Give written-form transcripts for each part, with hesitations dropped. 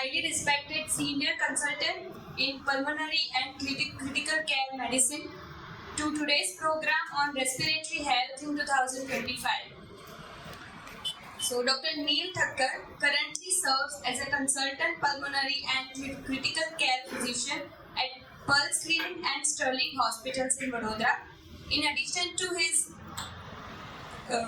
highly respected senior consultant in pulmonary and critical care medicine, to today's program on respiratory health in 2025. So, Dr. Neil Thakkar currently serves as a consultant pulmonary and critical care physician at Pearl Screening and Sterling Hospitals in Vadodara. In addition to his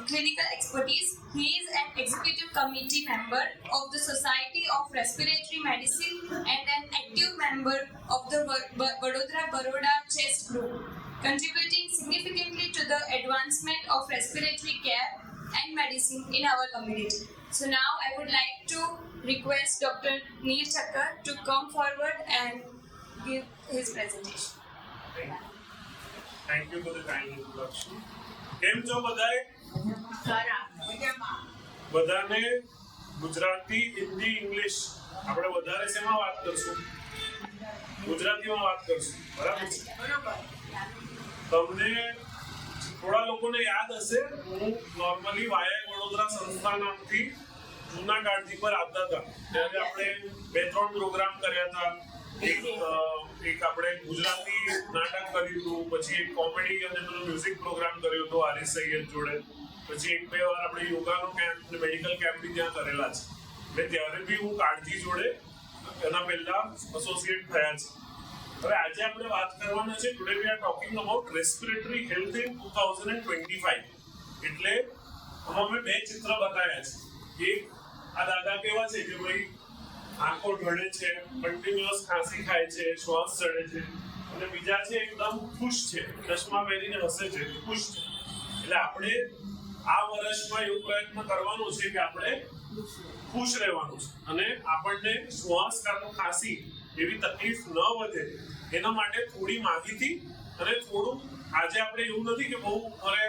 clinical expertise, he is an executive committee member of the Society of Respiratory Medicine and an active member of the Vadodara Baroda Chest Group, contributing significantly to the advancement of respiratory care and medicine in our community. So now I would like to request Dr. Neil Thakkar to come forward and give his presentation. Thank you for the kind introduction. કેમ છો બધાએ? બધાને Gujarati, Hindi, English આપણે વધારે શેમાં વાત કરશું? ગુજરાતીમાં વાત કરશું, બરાબર છે? તમને થોડા લોકોને યાદ હશે, હું નોર્મલી વાયા વડોદરા સંસ્થા નામથી જૂના કાળજી પર આવતા હતા ત્યારે આપણે 2-3 પ્રોગ્રામ કર્યા હતા. એક આપણે ગુજરાતી નાટક કર્યું હતું, પછી એક કોમેડી અને મ્યુઝિક પ્રોગ્રામ કર્યો હતો આરિફ સૈયદ જોડે, પછી 1-2 વાર આપણે યોગાનો કેમ્પ અને મેડિકલ કેમ્પ બી ત્યાં કરેલા છે. એટલે ત્યારે બી હું કાળજી જોડે એના પહેલા એસોસિએટ થયા છે. હવે આજે આપણે વાત કરવાના છે, today we are talking about respiratory health in 2025. એટલે અમે 2 ચિત્ર બતાવ્યા છે. એક આ દાદા કેવા છે કે ભાઈ આંખો ઢળે છે, કન્ટિન્યુઅસ ખાંસી થાય છે, શ્વાસ ચડે છે, અને બીજા છે એકદમ ખુશ છે, ચશ્મા પહેરીને હસે છે, ખુશ છે. એટલે આપણે આ વર્ષમાં એવો પ્રયત્ન કરવાનો છે કે આપણે ખુશ રહેવાનું છે અને આપણને શ્વાસ કાં તો ખાંસી એવી તકલીફ ન વધે એના માટે થોડી માહિતી અને થોડું આજે આપણે એવું નથી કે બહુ હવે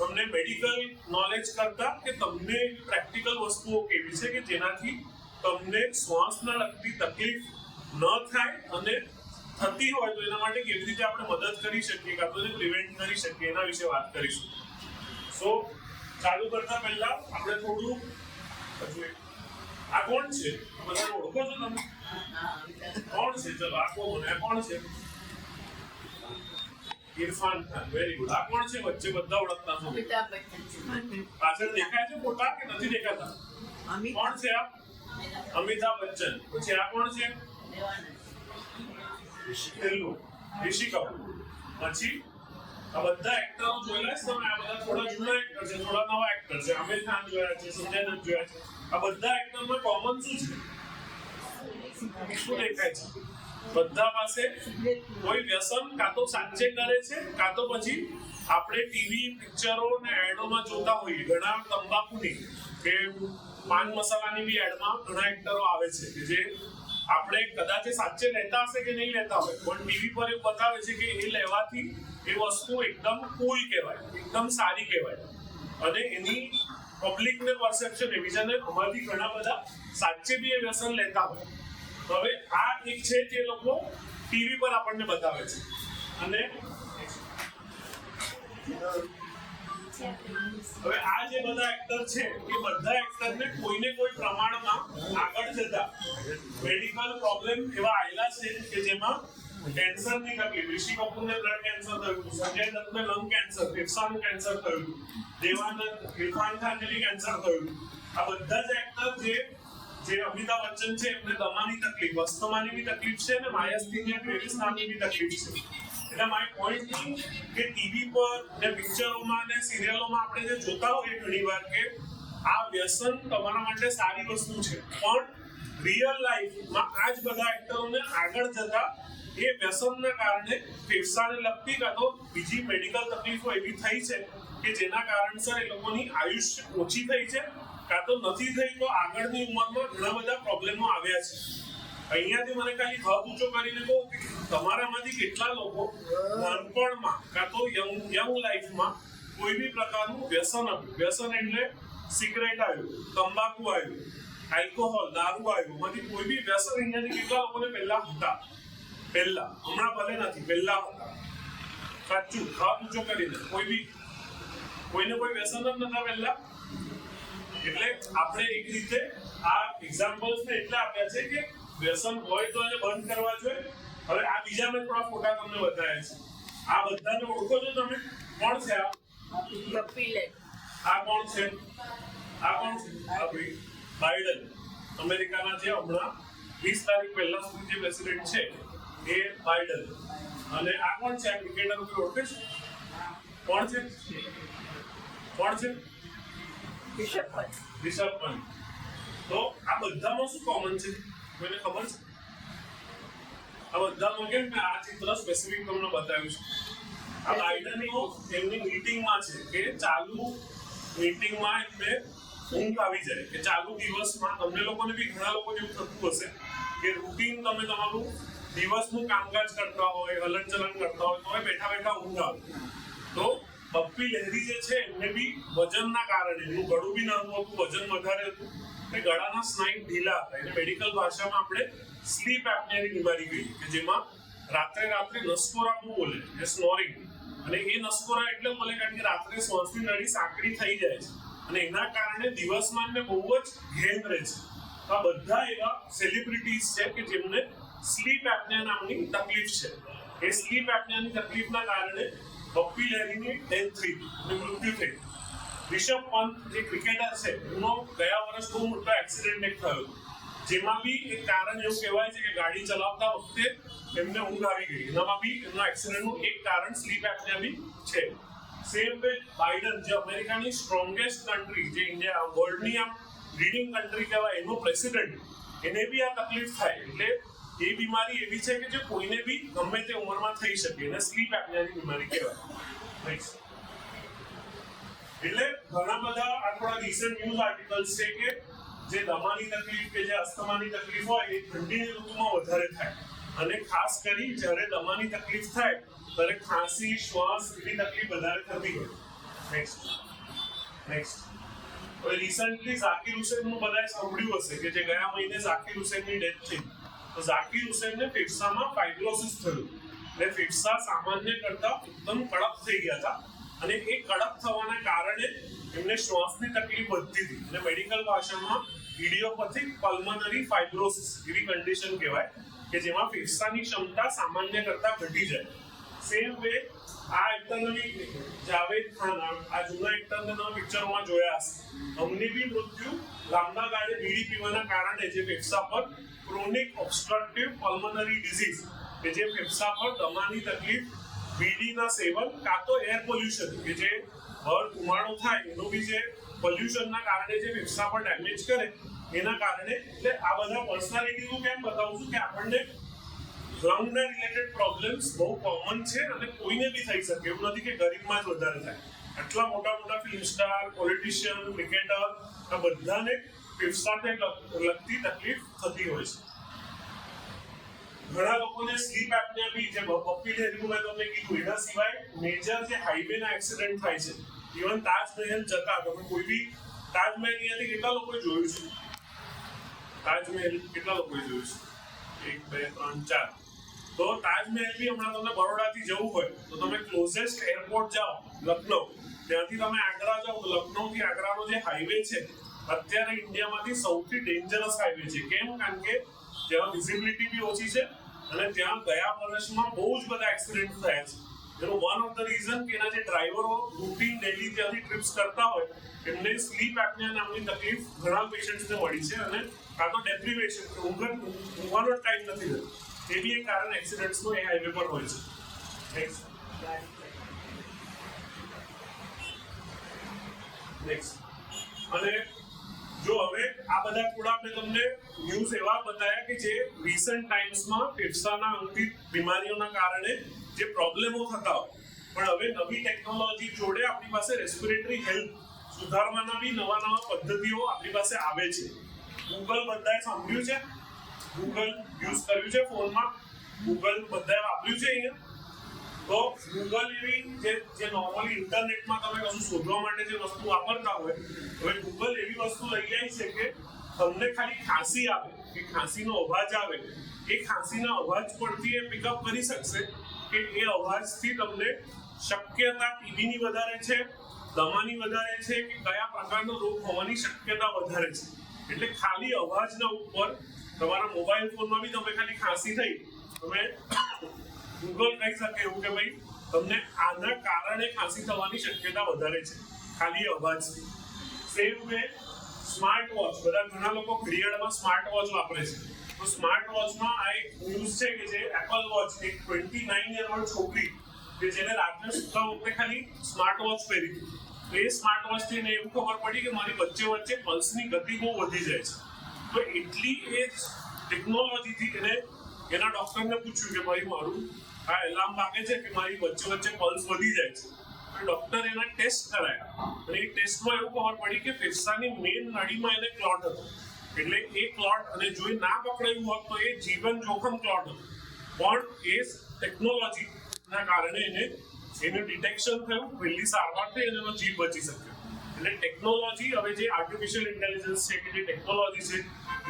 તમને મેડિકલ નોલેજ કરતા કે તમને પ્રેક્ટિકલ વસ્તુઓ કેવી છે કે જેનાથી તમને શ્વાસના લગતી તકલીફ ન થાય અને થતી હોય તો એના માટે કેવી રીતે આપણે મદદ કરી શકીએ કાં તો એને પ્રિવેન્ટ કરી શકીએ એના વિશે વાત કરીશું. સો ચાલુ કરતા પહેલા આપણે થોડું આ કોણ છે? બધા ઓળખો છો તમે? કોણ છે? ચલો આ કોણ? આ કોણ છે? ઇરફાન ખાન. Very good. આ કોણ છે? વચ્ચે બધા ઓળખતા છો? પાછળ દેખાય છે ફોટા કે નથી દેખાતા? કોણ છે આ? અમિતાભ બચ્ચન. પછી આ કોણ છે? ઋષિ કપૂર. પછી આ બધા એક્ટરો જોયેલા છે તમે? આ બધા થોડા જૂના એક્ટર છે, થોડા નવા એક્ટર છે. આમિર ખાન જોયા છે, સંજય દત્ત જોયા છે. આ બધા એક્ટરમાં કોમન શું છે? શું દેખાય છે? બધા પાસે કોઈ વ્યસન કાં તો સાચે કરે છે કાં તો પછી આપણે ટીવી પિક્ચરો ને એડોમાં જોતા હોઈએ ઘણા તંબાકુની કે પાન મસાલાની બી એડમાં ઘણા એક્ટરો આવે છે કે જે આપણે કદાચ સાચે લેતા હશે કે નહીં લેતા હોય પણ ટીવી પર એવું બતાવે છે કે એ લેવાથી એ વસ્તુ એકદમ કૂલ કહેવાય, એકદમ સારી કહેવાય અને એની પબ્લિકને પરસેપ્શન એવી છે ને અમારાથી ઘણા બધા સાચે બી એ વ્યસન લેતા હોય. હવે આ એક છે જે લોકો ટીવી પર આપણને બતાવે છે અને હવે આ જે બધા એક્ટર છે એ બધા એક્ટરને કોઈને કોઈ પ્રમાણમાં આગળ જતા મેડિકલ પ્રોબ્લેમ એવા આવેલા છે કે જેમાં કેન્સરની તકલીફ, ઋષિ કપૂરને બ્લડ કેન્સર થયું, સંજય દત્તને લંગ કેન્સર, ફેફસાનું કેન્સર થયું, દેવાનંદ ઇરફાન ખાનને બી કેન્સર થયું. આ બધા જ એક્ટર જે અમિતાભ બચ્ચન છે એમને દમાની તકલીફ, અસ્થમાની બી તકલીફ છે અને માયસ્થીનિયા ગ્રેવિસ નામની બી તકલીફ છે. એટલે માય પોઈન્ટ કે ટીવી પર ને પિક્ચરોમાં ને સિરિયલોમાં આપણે જે જોતા હોઈએ ઘણીવાર કે આ વ્યસન તમારા માટે સારી વસ્તુ છે પણ રિયલ લાઈફમાં આ જ બધા એક્ટરોને આગળ જતા એ વ્યસનના કારણે ફેફસાને લગતી કાં તો બીજી મેડિકલ તકલીફો એવી થઈ છે કે જેના કારણસર એ લોકોની આયુષ્ય ઓછી થઈ છે કાં તો નથી થઈ તો આગળની ઉંમરમાં ઘણા બધા પ્રોબ્લેમો આવ્યા છે. અહીંયાથી મને ખાલી હદ ઊંચો કરીને કહું કે તમારામાંથી કેટલા લોકો નાનપણમાં કાં તો યંગ લાઈફમાં કોઈ બી પ્રકારનું વ્યસન હતું? વ્યસન એટલે સિગરેટ આવ્યું, તંબાકુ આવ્યું, આલ્કોહોલ, દારૂ આવ્યું, એમાંથી કોઈ બી વ્યસન અહીંયાથી કેટલા લોકોને પહેલા હતા? પહેલા, હમણાં ભલે નથી, પહેલા હતા. સાચું હદ ઊંચો કરીને કોઈને કોઈ વ્યસન જ નતા પહેલા. એટલે આપણે એક રીતે આ એક્ઝામ્પલ્સ ને એટલે આપ્યા છે કે વ્યસન હોય તો એને બંધ કરવા જોઈએ. હવે આ બીજા મેં થોડા ફોટા તમને બતાવ્યા છે. આ બધાને ઓળખો છો તમે? કોણ છે આ? આ કોણ છે? આ કોણ છે? આ ભાઈ બાઇડન, અમેરિકાના જે હમણાં 20 તારીખ પહેલા સુધી જે પ્રેસિડેન્ટ છે એ બાઇડન. અને આ કોણ છે? આ ક્રિકેટર કોઈ ઓળખે છે? કોણ છે? કોણ છે? રિષભ પંત. તો આ બધામાં શું કોમન છે? કોઈને ખબર છે? આ બધામાં કેમ મેં આ ચિત્ર સ્પેસિફિક તમને બતાવ્યું છે. આ બાઇડનનો એમની મીટિંગમાં છે કે ચાલુ મીટિંગમાં એમને ઊંઘ આવી જાય કે ચાલુ દિવસમાં તમને લોકોને બી ઘણા લોકો જેવું થતું હશે કે રૂટીન તમે તમારું દિવસનું કામકાજ કરતા હોય, હલનચલન કરતા હોય તો બેઠા બેઠા ઊંઘ આવે. તો બપ્પી લહેરી જે છે એમને બી વજનના કારણે, એનું ગળું બી નાનું હતું, વજન વધારે હતું, એ ગળાના સ્નાયુ ઢીલા હતા. એને મેડિકલ ભાષામાં આપણે સ્લીપ એપ્નિયાની બીમારી કહીએ કે જેમાં રાત્રે નસકોરા બહુ બોલે, એ સ્નોરિંગ. અને એ નસકોરા એટલે બોલે કારણ કે રાત્રે શ્વાસની નળી સાંકડી થઈ જાય છે અને એના કારણે દિવસમાં એમને બહુ જ ઘેન રહે છે. આ બધા એવા સેલિબ્રિટીઝ છે કે જેમને સ્લીપ એપ્નિયા નામની તકલીફ છે. એ સ્લીપ એપ્નિયાની તકલીફના કારણે બપ્પી લહેરીની ડેથ થઈ અને મૃત્યુ થઈ. રિષભ પંત જે ક્રિકેટર છે એનો ગયા વર્ષ બહુ મોટો એક્સિડન્ટ એક થયો જેમાં બી એક કારણ એવું કહેવાય છે કે ગાડી ચલાવતા વખતે એમને ઊંઘ આવી ગઈ. એનામાં બી એમના એક્સિડન્ટનું એક કારણ સ્લીપ એપ્નિયા બી છે. સેમ વે બાઇડન જે અમેરિકાની સ્ટ્રોંગેસ્ટ કન્ટ્રી, જે ઇન્ડિયા વર્લ્ડની આમ લીડિંગ કન્ટ્રી કહેવાય, એનો પ્રેસિડેન્ટ, એને બી આ તકલીફ થાય. એટલે એ બીમારી એવી છે કે જે કોઈને બી ગમે તે ઉંમરમાં થઈ શકે. એને સ્લીપ એપ્નિયાની બીમારી કહેવાય. એટલે ઘણા બધા આ થોડા રિસન્ટ ન્યૂઝ આર્ટિકલ્સ છે કે જે દમાની તકલીફ કે જે અસ્થમાની તકલીફ હોય એ ઠંડીની ઋતુમાં વધારે થાય. અને ખાસ કરી જ્યારે દમાની તકલીફ થાય ત્યારે ખાંસી, શ્વાસ એવી તકલીફ વધારે થતી હોય. નેક્સ્ટ હવે રિસન્ટલી ઝાકિર હુસેનનું બધાએ સાંભળ્યું હશે કે જે ગયા મહિને ઝાકિર હુસેનની ડેથ થઈ. તો ઝાકિર હુસેનને ફેફસામાં ફાઇબ્રોસિસ થયું. એટલે ફેફસા સામાન્ય કરતા એકદમ કડક થઈ ગયા હતા અને એ કડક થવાના કારણે એમને શ્વાસની તકલીફ વધતી હતી. અને મેડિકલ ભાષામાં ઇડિયોપેથિક પલ્મનરી ફાઇબ્રોસિસ એવી કન્ડિશન કહેવાય કે જેમાં ફેફસાની ક્ષમતા સામાન્ય કરતા ઘટી જાય. સેમ વે આ એક્ટરની જાવેદ ખાન, આ જૂના એક્ટરને તમે પિક્ચરોમાં જોયા હશે, અમની બી મૃત્યુ લાંબા ગાળે બીડી પીવાના કારણે જે ફેફસા પર ક્રોનિક ઓબ્સ્ટ્રક્ટિવ પલ્મનરી ડિઝીઝ કે જે ફેફસા પર દમાની તકલીફ, બીડીના સેવન કાં તો એર પોલ્યુશન કે જે બહાર ધુમાડો થાય એનું બી જે પોલ્યુશનના કારણે જે ફેફસા પર ડેમેજ કરે એના કારણે. એટલે આ બધા પર્સનાલિટીનું કેમ બતાવું છું કે આપણને લંગના રિલેટેડ પ્રોબ્લેમ્સ બહુ કોમન છે અને કોઈને બી થઈ શકે. એવું નથી કે ગરીબમાં જ વધારે થાય. આટલા મોટા ફિલ્મ સ્ટાર, પોલિટિશિયન, ક્રિકેટર આ બધાને ફેફસાને લગતી તકલીફ થતી હોય છે. ઘણા લોકોને સ્લીપ એપ્નિયા બી જે બપ્પી લહેરીનું મેં તમને કીધું એના સિવાય મેજર જે હાઈવેના એક્સિડન્ટ થાય છે. ઇવન તાજમહેલ જતા તમે કોઈ બી તાજમહેલ અહીંયાથી કેટલા લોકોએ જોયું છે? તાજમહેલ કેટલા લોકોએ જોયું છે? 1 2 3 4. તો તાજમહેલ બી હમણાં તમને બરોડાથી જવું હોય તો તમે ક્લોઝેસ્ટ એરપોર્ટ જાઓ લખનઉ, ત્યાંથી તમે આગ્રા જાઓ તો લખનઉથી આગ્રાનો જે હાઈવે છે અત્યારે ઇન્ડિયામાંથી સૌથી ડેન્જરસ હાઈવે છે. કેમ? કારણ કે ત્યાં વિઝિબિલિટી બી ઓછી છે અને ત્યાં ગયા વર્ષમાં બહુ જ બધા એક્સિડન્ટ થયા છે. એનું વન ઓફ ધ રીઝન કે એના જે ડ્રાઈવરો રૂટીન ડેલી ત્યાંથી ટ્રિપ્સ કરતા હોય એમને સ્લીપ એપ્નિયા નામની તકલીફ ઘણા પેશન્ટ્સને મળી છે. અને કાં તો ડેપ્રિવેશન, ઊંઘવાનો ટાઈમ નથી રહેતો, એ બી એક કારણ એક્સિડન્ટ્સનું એ હાઈવે પર હોય છે. નેક્સ્ટ અને જો હવે આ બધા થોડા મેં તમને ન્યૂઝ એવા બતાવ્યા કે જે રિસન્ટ ટાઈમ્સમાં ફેફસાના અંગિત બીમારીઓના કારણે જે પ્રોબ્લેમો થતા હોય, પણ હવે નવી ટેકનોલોજી જોડે આપણી પાસે રેસ્પિરેટરી હેલ્થ સુધારવાના બી નવા પદ્ધતિઓ આપણી પાસે આવે છે. ગૂગલ બધાએ સાંભળ્યું છે? ગૂગલ યુઝ કર્યું છે ફોનમાં? ગૂગલ બધાએ વાપર્યું છે અહીંયા? તો ગૂગલ એવી જે નોર્મલી ઇન્ટરનેટમાં તમે કશું શોધવા માટે જે વસ્તુ વાપરતા હોય, હવે ગૂગલ એવી વસ્તુ લઈ આવી છે કે તમને ખાલી ખાંસી આવે કે ખાંસીનો અવાજ આવે, એ ખાંસીના અવાજ પરથી એ પિકઅપ કરી શકશે કે એ અવાજથી તમને શક્યતા ટીબીની વધારે છે, દમાની વધારે છે કે કયા પ્રકારનો રોગ હોવાની શક્યતા વધારે છે. એટલે ખાલી અવાજના ઉપર તમારા મોબાઈલ ફોનમાં બી તમે ખાલી ખાંસી થઈ તમે ગૂગલ કહી શકે એવું કે ભાઈ તમને આના કારણે ખાંસી થવાની શક્યતા વધારે છે ખાલી અવાજથી. સેમ વે સ્માર્ટ વોચ, બધા ઘણા લોકો ઘડિયાળમાં સ્માર્ટ વોચ વાપરે છે. તો સ્માર્ટ વોચમાં આ એક ન્યૂઝ છે કે જે એપલ વોચ, એક 29 યર ઓલ્ડ છોકરી કે જેને રાત્રે સુતા વખતે ખાલી સ્માર્ટ વોચ પહેરી હતી. તો એ સ્માર્ટ વોચથી એને એવું ખબર પડી કે મારી વચ્ચે પલ્સની ગતિ બહુ વધી જાય છે. તો એટલી એ ટેકનોલોજીથી એને એના ડોક્ટરને પૂછ્યું કે ભાઈ મારું આ એલાર્મ વાગે છે કે મારી વચ્ચે પલ્સ વધી જાય છે. ડોક્ટર એના ટેસ્ટ કરાયા અને એ ટેસ્ટમાં એવું ખબર પડી કે ફેફસાની મેઇન નળીમાં એને ક્લોટ હતો. એટલે એ ક્લોટ અને જો એ ના પકડાયું હોત તો એ જીવન જોખમ ક્લોટ હતો. પણ એ ટેકનોલોજીના કારણે એનું ડિટેક્શન થયું, વહેલી સારવાર થઈ અને એનો જીવ બચી શક્યો. એટલે ટેકનોલોજી હવે જે આર્ટિફિશિયલ ઇન્ટેલિજન્સ છે કે જે ટેકનોલોજી છે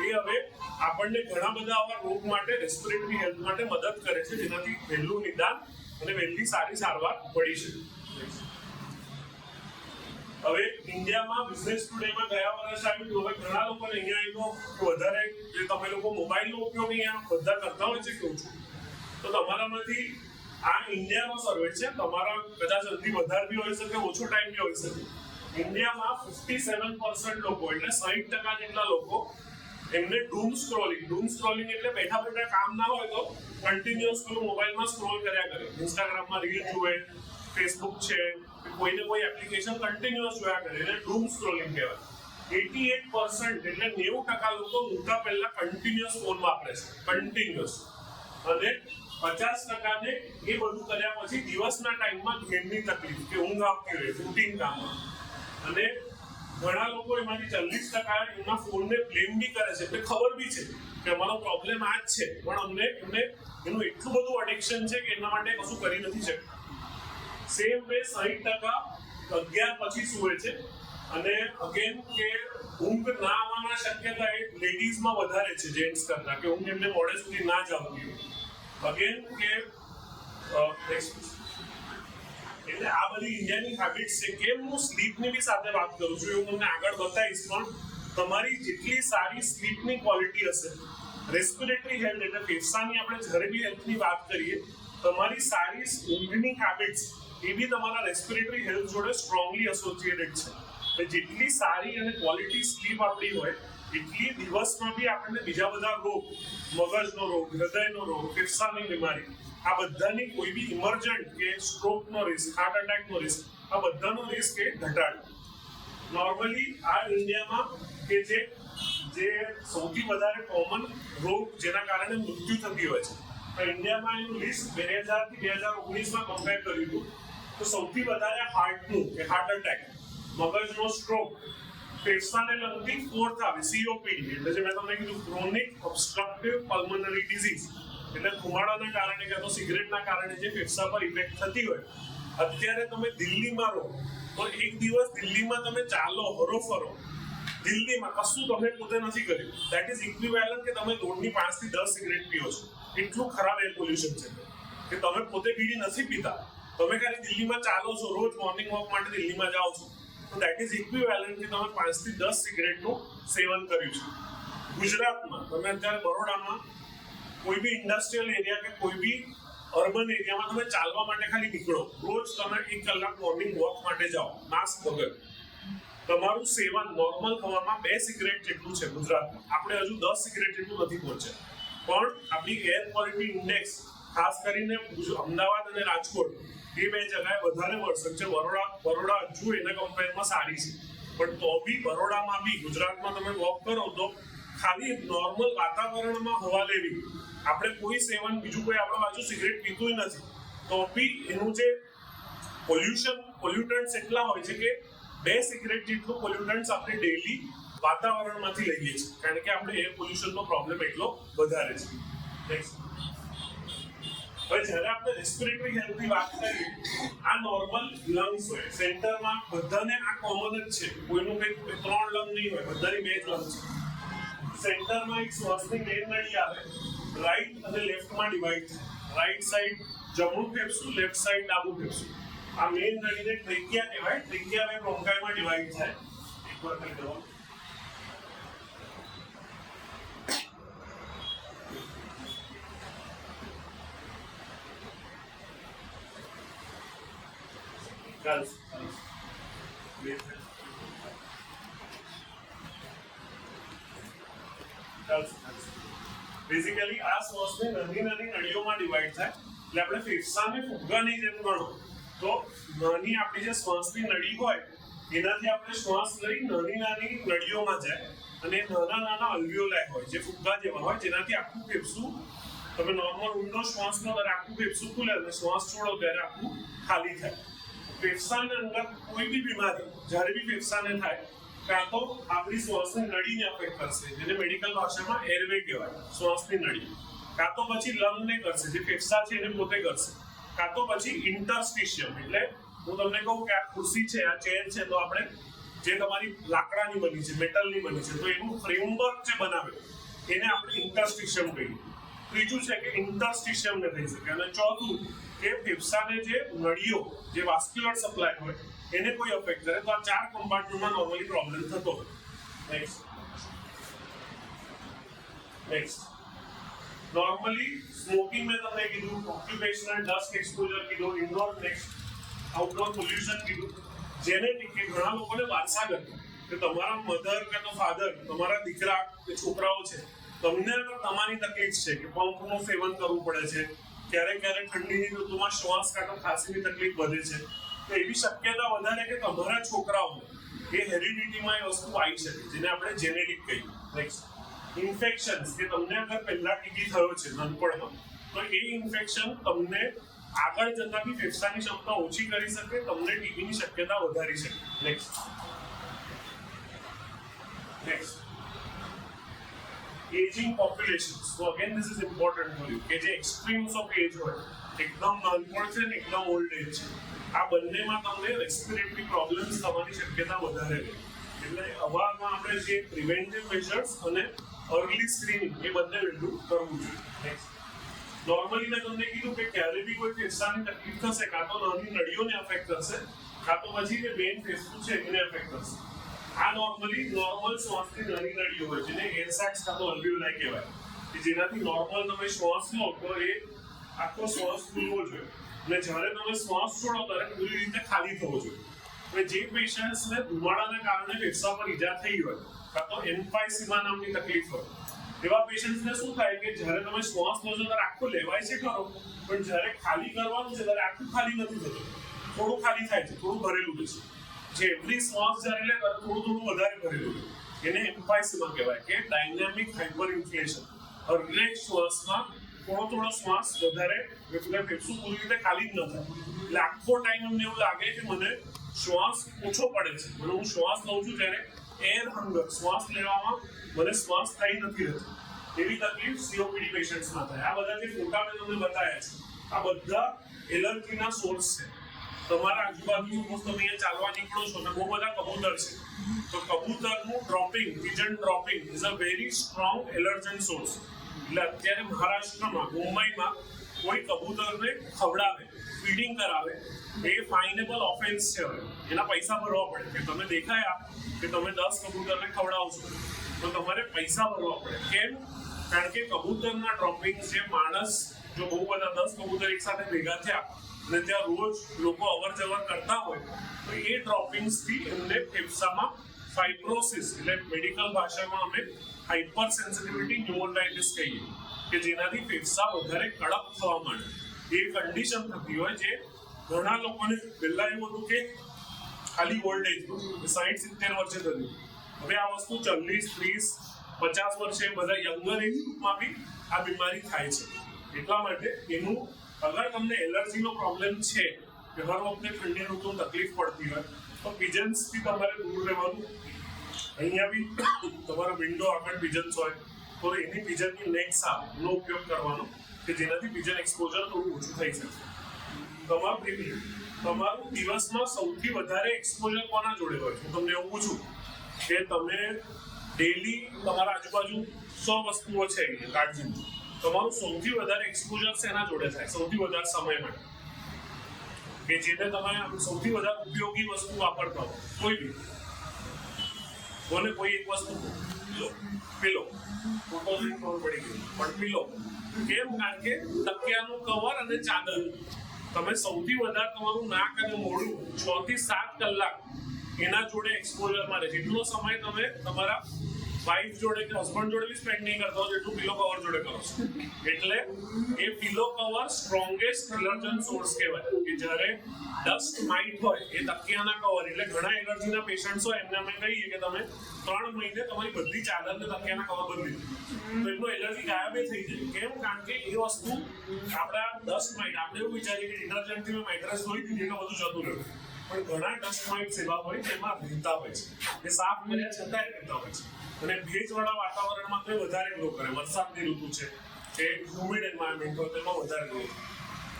એ હવે આપણને ઘણા બધા આવા રોગ માટે, રેસ્પિરેટરી હેલ્થ માટે મદદ કરે છે, જેનાથી વહેલું નિદાન અને વહેલી સારી સારવાર મળી શકે. હવે ઇન્ડિયામાં બિઝનેસ ટુડેમાં ગયા વર્ષ આવ્યું, હવે ઘણા લોકોને અહીંયા એનો વધારે જે તમે લોકો મોબાઈલનો ઉપયોગ અહીંયા બધા કરતા હોય છે કે ઓછું, તો તમારામાંથી આ ઇન્ડિયાનો સર્વે છે, તમારા કદાચ સૌથી વધારે બી હોઈ શકે, ઓછો ટાઈમ બી હોઈ શકે. ઇન્ડિયામાં 57% લોકો એટલે 60% જેટલા લોકો એમને ડૂમ સ્ક્રોલિંગ એટલે બેઠા બેઠા કામ ના હોય તો કન્ટિન્યુઅસ મોબાઈલમાં સ્ક્રોલ કર્યા કરે, ઇન્સ્ટાગ્રામમાં રીલ જુએ, ફેસબુક છે, કોઈને કોઈ એપ્લિકેશન કન્ટિન્યુઅસ જોયા કરે, એને ડૂમ સ્ક્રોલિંગ કહેવાય. 88% એટલે 90% લોકો ઊંઘતા પહેલા કન્ટિન્યુઅસ ફોન વાપરે છે, કન્ટિન્યુઅસ. અને 50% ને એ બધું કર્યા પછી દિવસના ટાઈમમાં ઘેરની તકલીફ કે ઊંઘ આવતી રહે, રૂટીન કામમાં. અને ઘણા લોકો એમાંથી 40% એમના ફોનને બ્લેમ બી કરે છે, એટલે ખબર બી છે કે અમારો પ્રોબ્લેમ આ જ છે, પણ એમને એનું એટલું બધું એડિક્શન છે કે એના માટે કશું કરી નથી શકતા. સેમ વે 60% 11 પછી સુવે છે. અને અગેન કે ઊંઘ ના આવવાના શક્યતા એ લેડીઝમાં વધારે છે જેન્ટ્સ કરતા, કે ઊંઘ એમને મોડે સુધી ના જ આવતી હોય. અગેન કે એટલે આ બધી ઇન્ડિયાની હેબિટ્સ છે. કેમ હું સ્લીપની બી સાથે વાત કરું છું એવું તમને આગળ બતાવીશ, પણ તમારી જેટલી સારી સ્લીપની ક્વોલિટી હશે, રેસ્પિરેટરી હેલ્થ એટલે ફેફસાની આપણે જ્યારે બી હેલ્થની વાત કરીએ, તમારી સારી ઊંઘની હેબિટ્સ એ બી તમારા રેસ્પિરેટરી હેલ્થ જોડે સ્ટ્રોંગલી એસોસિએટેડ છે. જેટલી સારી અને ક્વોલિટી સ્લીપ આપણી હોય એટલી દિવસમાં બી આપણને બીજા બધા રોગ, મગજનો રોગ, હૃદયનો રોગ, ફેફસાની બીમારી, આ બધાની કોઈ બી ઇમર્જન્ટ કે સ્ટ્રોકનો રિસ્ક, હાર્ટ એટેકનો રિસ્ક, આ બધાનો રિસ્ક એ ઘટાડે. નોર્મલી આ ઇન્ડિયામાં કે જે સૌથી વધારે કોમન રોગ જેના કારણે મૃત્યુ થતી હોય છે, તો ઇન્ડિયામાં એનું લિસ્ટ 2000 થી 2019માં કમ્પેર કર્યું હતું, તો સૌથી વધારે હાર્ટનું કે હાર્ટ એટેક, મગજનો સ્ટ્રોક, ફેફસાને લગતી ફોર્થ આવે COPD, એટલે જે મેં તમને કીધું ક્રોનિક ઓબ્સ્ટ્રક્ટિવ પલ્મોનરી ડિઝીઝ, એટલે ધુમાડાના કારણે કે તો સિગરેટના કારણે જે ફેફસા પર ઇફેક્ટ થતી હોય. અત્યારે તમે દિલ્હીમાં રહો તો એક દિવસ દિલ્હીમાં તમે ચાલો, હરો-ફરો, દિલ્હીમાં કશું તમે પોતે નથી કર્યું, દેટ ઇઝ ઇક્વિવેલન્ટ કે તમે રોડની 5 થી 10 સિગરેટ પીઓ છો. એટલું ખરાબ એર પોલ્યુશન છે કે તમે પોતે બીડી નથી પીતા, તમે ખાલી દિલ્હીમાં ચાલો છો, રોજ મોર્નિંગ વોક માટે દિલ્હીમાં જાઓ છો, તો દેટ ઇઝ ઇક્વિવેલન્ટ કે તમે 5 થી 10 સિગરેટનું સેવન કર્યું છે. ગુજરાતમાં તમે અત્યારે બરોડામાં કોઈ બી ઇન્ડસ્ટ્રીયલ એરિયા કે કોઈ બી અર્બન એરિયામાં તમે ચાલવા માટે ખાલી નીકળો, રોજ તમે 1 કલાક મોર્નિંગ વોક માટે જાઓ માસ્ક વગર, તમારું સેવન નોર્મલ હવામાં 2 સિગરેટ જેટલું છે ગુજરાતમાં. આપણે હજુ 10 સિગરેટ જેટલું નથી પહોંચ્યા, પણ આપણી એર ક્વોલિટી ઇન્ડેક્સ ખાસ કરીને અમદાવાદ અને રાજકોટ એ 2 જગ્યાએ વધારે વરસાદ છે. બરોડા હજુ એના કમ્પેરમાં સારી છે, પણ તો બી બરોડામાં બી ગુજરાતમાં તમે વોક કરો તો ખાલી નોર્મલ વાતાવરણમાં હવા લેવી, આપણે કોઈ સેવન બીજું કોઈ આપણા બાજુ સિગરેટ પીતું નથી, તો બી એનું જે પોલ્યુટન્ટ્સ એટલા હોય છે કે 2 સિગરેટ જેટલું પોલ્યુટન્ટ્સ આપણે ડેઈલી વાતાવરણમાંથી લઈએ છીએ, કારણ કે આપણે એર પોલ્યુશનનો પ્રોબ્લેમ એટલો વધારે છે. હવે જ્યારે આપણે રેસ્પિરેટરી હેલ્થની વાત કરીએ, આ નોર્મલ લંગ્સ હોય, સેન્ટરમાં બધાને આ કોમન જ છે, કોઈનું કંઈક 3 લંગ નહીં હોય, બધાની 2 જ લંગ છે. સેન્ટરમાં એક શ્વાસની મેઇન નળી આવે, રાઈટ અને લેફ્ટમાં ડિવાઈડ થાય, રાઈટ સાઈડ જમણું ફેફસું, લેફ્ટ સાઈડ ડાબું ફેફસું. આ મેઇન નળીને ટ્રેકિયા કહેવાય, ટ્રેકિયા બે બ્રોન્કાઈમાં ડિવાઈડ થાય. એકવાર કરી દો. Girls. બેઝિકલી આ શ્વાસની નાની નાની નળીઓમાં ડિવાઈડ થાય એટલે આપણે ફેફસાને ફુગ્ગાની જેમ ગણો તો નાની આપણી જે શ્વાસની નળી હોય એનાથી આપણે શ્વાસ લઈ નાની નાની નળીઓમાં જાય અને નાના નાના અલ્વિયોલાય હોય જે ફુગ્ગા જેવા હોય જેનાથી આખું ફેફસું તમે નોર્મલ ઊંડો શ્વાસ લો ત્યારે આખું ફેફસું ખુલે અને શ્વાસ છોડો ત્યારે આખું ખાલી થાય ફેફસાની અંદર કોઈ બી બીમારી જ્યારે બી ફેફસાને થાય કાં તો આપણી શ્વાસની નળીને અફેક્ટ કરશે જેને મેડિકલ ભાષામાં એરવે કહેવાય શ્વાસની નળી કાં તો પછી લંગને કરશે જે ફેફસા છે એને પોતે કરશે કાં તો પછી ઇન્ટરસ્ટિશિયમ એટલે હું તમને કહું કે આ ખુરશી છે આ ચેર છે તો આપણે જે તમારી લાકડાની બની છે મેટલની બની છે તો એનું ફ્રેમવર્ક જે બનાવે એને આપણે ઇન્ટરસ્ટિશિયમ કહીએ ત્રીજું છે કે ઇન્ટરસ્ટિશિયમ ને થઈ શકે અને ચોથું કે ફેફસાને જે નળીઓ જે વાસ્ક્યુલર સપ્લાય હોય એને કોઈ અફેક્ટ કરે તો આ 4 કમ્પાર્ટમેન્ટમાં નોર્મલી પ્રોબ્લેમ થતો હોય નેક્સ્ટ નોર્મલી સ્મોકિંગ મેં તમને કીધું ઓક્યુપેશનલ ડસ્ટ એક્સપોઝર કીધું ઇન્ડોર નેક્સ્ટ આઉટડોર પોલ્યુશન કીધું જેનેટિક કે ઘણા લોકોને વારસાગત કે તમારા મધર કે તો ફાધર તમારા દીકરા કે છોકરાઓ છે તમને અગર તમારી તકલીફ છે કે પંપનું સેવન કરવું પડે છે ક્યારેક ક્યારેક ઠંડીની ઋતુમાં શ્વાસ કાઢો ખાંસીની તકલીફ વધે છે તો એવી શક્યતા વધારે કે તમારા છોકરાઓને એ હેરિડિટીમાં એ વસ્તુ આવી શકે જેને આપણે જેનેટિક કહીએ નેક્સ્ટ ઇન્ફેક્શન્સ કે તમને અગર પહેલા ટીબી થયો છે નાનપણમાં તો એ ઇન્ફેક્શન તમને આગળ જતા બી ફેફસાની ક્ષમતા ઓછી કરી શકે તમને ટીબીની શક્યતા વધારી શકે next aging populations. So again, this is important for you. કે જે extremes of age હોય એકદમ નાનપણ છે ને એકદમ ઓલ્ડ એજ છે આ બંનેમાં તમને રેસ્પિરેટરી પ્રોબ્લેમ્સ થવાની શક્યતા વધારે રહે એટલે અવારમાં આપણે જે પ્રિવેન્ટિવ મેજર્સ અને અર્લી સ્ક્રીનિંગ એ બંને વેલું કરવું જોઈએ નોર્મલી મેં તમને કીધું કે ક્યારે બી કોઈ ફેફસાની તકલીફ થશે કાં તો નાની નળીઓને અફેક્ટ કરશે કાં તો પછી જે મેઇન ફેફસું છે એને અફેક્ટ કરશે આ નોર્મલી નોર્મલ શ્વાસની નાની નળીઓ હોય જેને એર સાક્સ કાં તો અલ્વિયોલાય કહેવાય કે જેનાથી નોર્મલ તમે શ્વાસ લો તો એ આખો શ્વાસ ખુલવો જોઈએ અને જ્યારે તમે શ્વાસ છોડો ત્યારે પૂરી રીતે ખાલી થવો જોઈએ હવે જે પેશન્ટ્સને ધુમાડાના કારણે ફેફસા પર ઈજા થઈ હોય કાં તો એમ્ફાઇસીમા નામની તકલીફ હોય એવા પેશન્ટ્સને શું થાય કે જ્યારે તમે શ્વાસ લો છો ત્યારે આખું લેવાય છે ખરો પણ જ્યારે ખાલી કરવાનું છે ત્યારે આખું ખાલી નથી થતું થોડું ખાલી થાય છે થોડું ભરેલું છે જે એવરી શ્વાસ જ્યારે લે ત્યારે થોડું વધારે ભરેલું છે એને એમ્ફાઇસીમા કહેવાય કે ડાયનામિક હાઇપર ઇન્ફ્લેશન હરેક શ્વાસમાં થોડો શ્વાસ વધારે એટલે ફેફસું પૂરી રીતે ખાલી જ ન થાય એટલે આખો ટાઈમ અમને એવું લાગે કે મને શ્વાસ ઓછો પડે છે મને હું શ્વાસ લઉં છું ત્યારે એર હંગર શ્વાસ લેવામાં મને શ્વાસ થઈ નથી રહેતો એવી તકલીફ સીઓપીડી પેશન્ટ્સમાં થાય આ બધા જે ફોટા મેં તમને બતાવ્યા છે આ બધા એલર્જીના સોર્સ છે તમારા આજુબાજુ તમે અહીંયા ચાલવા નીકળો છો ને બહુ બધા કબૂતર છે તો કબૂતરનું dropping pigeon dropping is a very strong allergen source એટલે અત્યારે મહારાષ્ટ્રમાં મુંબઈમાં કોઈ કબૂતરને ખવડાવે ફીડિંગ કરાવે એ ફાઇનેબલ ઓફેન્સ છે એના પૈસા ભરવા પડે કે તમે દેખાયા કે તમે 10 કબૂતરને ખવડાવશો તો તમારે પૈસા ભરવા પડે કેમ કારણ કે કબૂતરના ડ્રોપિંગ જે માણસ જો બહુ બધા 10 કબૂતર એક સાથે ભેગા થયા અને ત્યાં રોજ લોકો અવર જવર કરતા હોય તો એ ડ્રોપિંગ્સથી એમને ફેફસામાં ફાઇબ્રોસિસ એટલે મેડિકલ ભાષામાં અમે હાઇપર સેન્સિટિવિટી ન્યુમોનાઇટિસ કહીએ કે જેનાથી ફેફસા વધારે કડક થવા માંડે એ કન્ડિશન થતી હોય જે ઘણા લોકોને પહેલા એવું હતું કે ખાલી ઓલ્ડ એજ 60-70 વર્ષે થયું હવે આ વસ્તુ 40-30-50 વર્ષે બધા યંગર એજમાં બી આ બીમારી થાય છે એટલા માટે એનું અગર તમને એલર્જીનો પ્રોબ્લેમ છે કે હર વખતે ઠંડી ઋતુમાં તકલીફ પડતી હોય તો પિજન્સથી તમારે દૂર રહેવાનું અહીંયા બી તમારા વિન્ડો આગળ પિજન્સ હોય તો એની પિજનની નેટ સાફનો ઉપયોગ કરવાનો કે જેનાથી પિજન એક્સપોઝર થોડું ઓછું થઈ શકે તમારું દિવસમાં સૌથી વધારે એક્સપોઝર કોના જોડે હોય હું તમને એવું પૂછું કે તમે ડેલી તમારા આજુબાજુ 100 વસ્તુઓ છે કાળજીની તમારું સૌથી વધારે એક્સપોઝર શેના જોડે થાય સૌથી વધારે સમય માટે કે જેને તમે સૌથી વધારે ઉપયોગી વસ્તુ વાપરતા હો કોઈ બી બોલે કોઈ એક વસ્તુ પીલો ફોટો ખબર પડી ગઈ પણ પીલો કેમ કારણ કે તકિયાનું કવર અને ચાદર તમે સૌથી વધારે તમારું નાક અને મોઢું 6 થી 7 કલાક એના જોડે એક્સપોઝરમાં રહે. જેટલો સમય તમે તમારા વાઇફ જોડે કે હસબન્ડ જોડે બી સ્પેન્ડ નહીં કરતા હોય એટલું પિલો કવર જોડે કરો છો. એટલે એ pillow cover strongest allergen source કહેવાય કે જ્યારે ડસ્ટ માઇટ હોય એ તકિયાના કવર, એટલે ઘણા એલર્જીના પેશન્ટ્સ હોય એમને અમે કહીએ કે તમે 3 મહિને તમારી બધી ચાદરને તકિયાના કવર બદલી દો તો એટલું એલર્જી ગાયબ થઈ જાય. કેમ? કારણ કે એ વસ્તુ આપણા ડસ્ટ માઇટ, આપણે એવું વિચારીએ કે ડિટર્જન્ટથી મેં મેટ્રેસ ધોઈ દીધી એટલે બધું જતું રહ્યું, પણ ઘણા ડસ્ટ માઇટ્સ એવા હોય જેમાં રહેતા હોય છે, એ સાફ કર્યા છતાંય રહેતા હોય છે. અને ભેજવાળા વાતાવરણમાં તો વધારે ગ્રો કરે. વરસાદની ઋતુ છે કે હ્યુમિડ એન્વાયરમેન્ટ હોય તેમાં વધારે ગ્રો કરે.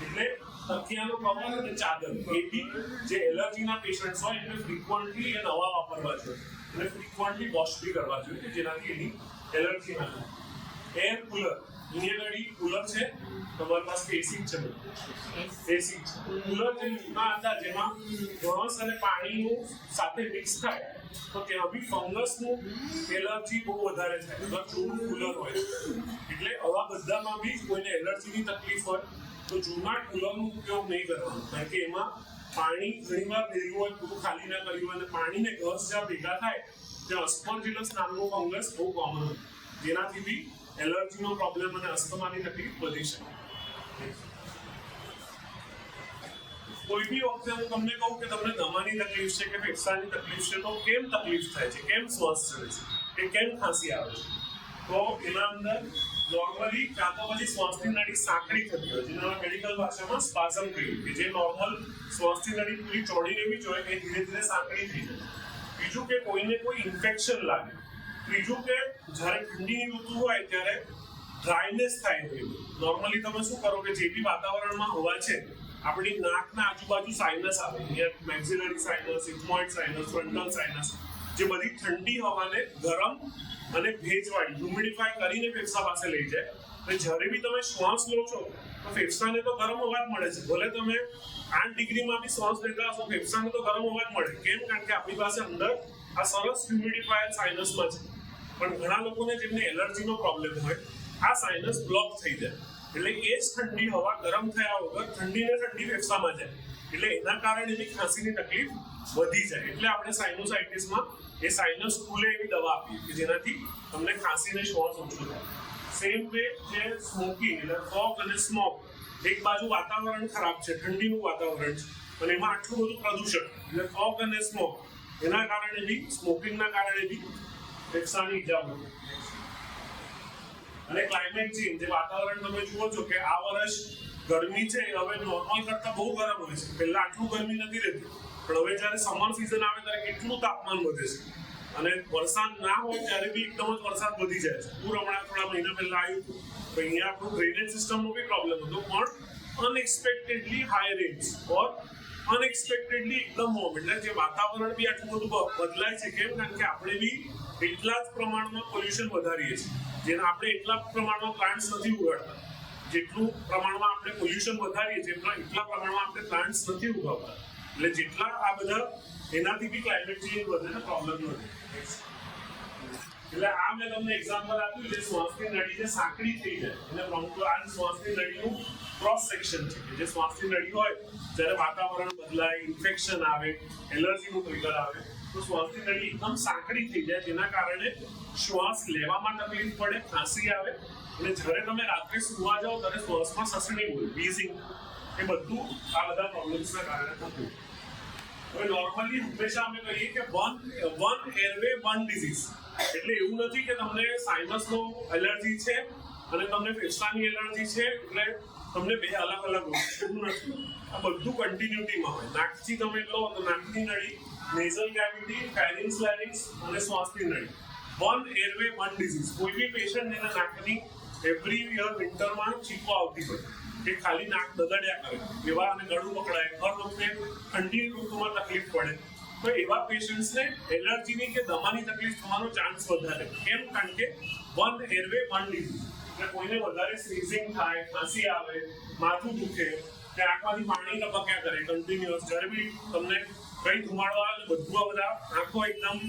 એટલે તકિયાનો કવર અને ચાદર એ બી જે એલર્જીના પેશન્ટ્સ હોય એટલે ફ્રીક્વન્ટલી એ નવા વાપરવા જોઈએ અને ફ્રીક્વન્ટલી વોશ બી કરવા જોઈએ કે જેનાથી એની એલર્જી ના થાય. એર કુલર, અહીંયા કુલર છે, તમારી પાસે એસી છે, એસી કુલર જે જૂના હતા જેમાં ઘણસ અને પાણીનું સાથે મિક્સ થાય તો ત્યાં બી ફંગસનું એલર્જી બહુ વધારે થાય અગર જૂનું કુલર હોય. એટલે આવા બધામાં બી કોઈને એલર્જીની તકલીફ હોય તો જૂના કુલરનો ઉપયોગ નહીં કરવાનો, કારણ કે એમાં પાણી ઘણીવાર ભેગું હોય, પૂરું ખાલી ના કર્યું હોય અને પાણીને ઘસ જ્યાં ભેગા થાય ત્યાં અસ્પરજિલસ નામનું ફંગસ બહુ કોમન હોય, જેનાથી બી એલર્જીનો પ્રોબ્લેમ અને અસ્થમાની તકલીફ વધી શકે. કોઈ બી વખતે હું તમને કહું કે તમને દમાની તકલીફ છે કે ફેફસાની તકલીફ છે તો કેમ તકલીફ થાય છે, કેમ શ્વાસ ચડે છે, કે કેમ ખાંસી આવે છે, તો એના અંદર નોર્મલી કાં તો પછી શ્વાસની નળી સાંકડી થતી હોય, જેને મેડિકલ ભાષામાં સ્પાઝમ કહીએ, કે જે નોર્મલ શ્વાસની નળી પૂરી ચોડી રહેવી જોઈએ એ ધીરે ધીરે સાંકડી થઈ જાય. બીજું કે કોઈને કોઈ ઇન્ફેક્શન લાગે. ત્રીજું કે જ્યારે ઠંડીની ઋતુ હોય ત્યારે ડ્રાયનેસ થાય. નોર્મલી તમે શું કરો કે જે બી વાતાવરણમાં હવા છે, આપણી નાકના આજુબાજુ સાઇનસ આવે, અહીંયા મેક્સિલરી સાઇનસ, ઇથમોઇડ સાઇનસ, ફ્રન્ટલ સાઇનસ, જે બધી ઠંડી હવાને ગરમ અને ભેજવાળી હ્યુમિડિફાય કરીને ફેફસા પાસે લઈ જાય. અને જ્યારે બી તમે શ્વાસ લો છો તો ફેફસાને તો ગરમ અવાજ મળે છે, ભલે તમે 8 ડિગ્રીમાં બી શ્વાસ લેતા હશો ફેફસાને તો ગરમ અવાજ મળે. કેમ? કારણ કે આપણી પાસે અંદર આ સરસ હ્યુમિડિફાયર સાઇનસમાં છે. પણ ઘણા લોકોને જેમને એલર્જીનો પ્રોબ્લેમ હોય આ સાઇનસ બ્લોક થઈ જાય, એટલે એ જ ઠંડી હવા ગરમ થયા વગર ઠંડી ફેફસામાં જાય, એટલે એના કારણે એની ખાંસીની તકલીફ વધી જાય. એટલે આપણે સાઇનોસાઇટિસમાં એ સાઇનસ ખુલે એવી દવા આપીએ કે જેનાથી તમને ખાંસીને શ્વાસ ઓછો થાય. સેમ વે જે સ્મોકિંગ એટલે ફોગ અને સ્મોક, એક બાજુ વાતાવરણ ખરાબ છે, ઠંડીનું વાતાવરણ છે અને એમાં આટલું બધું પ્રદૂષણ એટલે ફોગ અને સ્મોક, એના કારણે બી સ્મોકિંગના કારણે બી ફેફસાની ઈજા હોય. અને ક્લાઇમેટ ચેન્જ, જે વાતાવરણ તમે જુઓ છો કે આ વર્ષ ગરમી છે હવે નોર્મલ કરતા બહુ ગરમ હોય છે. પહેલા આટલું ગરમી નથી રહેતી, પણ હવે જ્યારે સમર સિઝન આવે ત્યારે કેટલું તાપમાન વધે છે. અને વરસાદ ના હોય ત્યારે બી એકદમ જ વરસાદ વધી જાય છે. પૂર હમણાં થોડા મહિના પહેલા આવ્યું હતું તો અહીંયા આપણું ડ્રેનેજ સિસ્ટમનો બી પ્રોબ્લેમ હતો, પણ અનએક્સપેક્ટેડલી હાઈ રેન્સ ઓર અનએક્સપેક્ટેડલી એકદમ વોર્મ, એટલે જે વાતાવરણ બી આટલું બધું બદલાય છે. કેમ? કારણ કે આપણે બી એટલા જ પ્રમાણમાં પોલ્યુશન વધારીએ છીએ, જેને આપણે એટલા પ્રમાણમાં પ્લાન્ટ્સ નથી ઉગાડતા. જેટલું પ્રમાણમાં આપણે પોલ્યુશન વધારીએ છીએ એટલા પ્રમાણમાં આપણે પ્લાન્ટ્સ નથી ઉગાડતા. એટલે જેટલા આ બધા એનાથી બી ક્લાઇમેટ ચેન્જ વધે ને પ્રોબ્લેમ નથી. એટલે આ મેં તમને એક્ઝામ્પલ આપ્યું જે શ્વાસની નળી જે સાંકડી થઈ જાય અને બ્રોન્કોઆલ શ્વાસની નળીનું ક્રોસ સેક્શન છે, કે જે શ્વાસની નળી હોય જ્યારે વાતાવરણ બદલાય, ઇન્ફેક્શન આવે, એલર્જીનું ટ્રિગર આવે તો શ્વાસની નળી એકદમ સાંકડી થઈ જાય, જેના કારણે શ્વાસ લેવામાં તકલીફ પડે, ખાંસી આવે અને જ્યારે તમે રાત્રે સુવા જાઓ ત્યારે શ્વાસમાં સસણી હોય, વીઝિંગ, એ બધું આ બધા પ્રોબ્લેમ્સના કારણે થતું. હવે નોર્મલી હંમેશા અમે કહીએ કે વન એરવે વન ડિઝીઝ, એટલે એવું નથી કે તમને સાઇનસનો એલર્જી છે અને તમને ફેફસાની એલર્જી છે એટલે તમને બે અલગ અલગ હોય, એવું નથી. આ બધું કન્ટિન્યુટીમાં હોય. નાકથી તમે લો તો નાકની નળી, નેઝલ કેવિટી, ફેરિંગ્સ, લેરિંગ્સ અને શ્વાસની નળી, વન એરવે વન ડિઝીઝ. કોઈ બી પેશન્ટ જેના નાકની એવરી યર વિન્ટરમાં ચીકો આવતી હોય કે ખાલી નાક દગડ્યા કરે એવા અને ગળું પકડાય, હર વખતે ઠંડી ઋતુમાં તકલીફ પડે, તો એવા પેશન્ટ્સને એલર્જીની કે દમાની તકલીફ થવાનો ચાન્સ વધારે. કેમ? કારણ કે વન એરવે વન ડિઝીઝ, એટલે કોઈને વધારે સ્નીઝિંગ થાય, ખાંસી આવે, માથું દુખે, કે આંખમાંથી પાણી ટપક્યા કરે કન્ટિન્યુઅસ, જ્યારે બી તમને કઈ ધુમાડો આવે બધું બધા આંખો એકદમ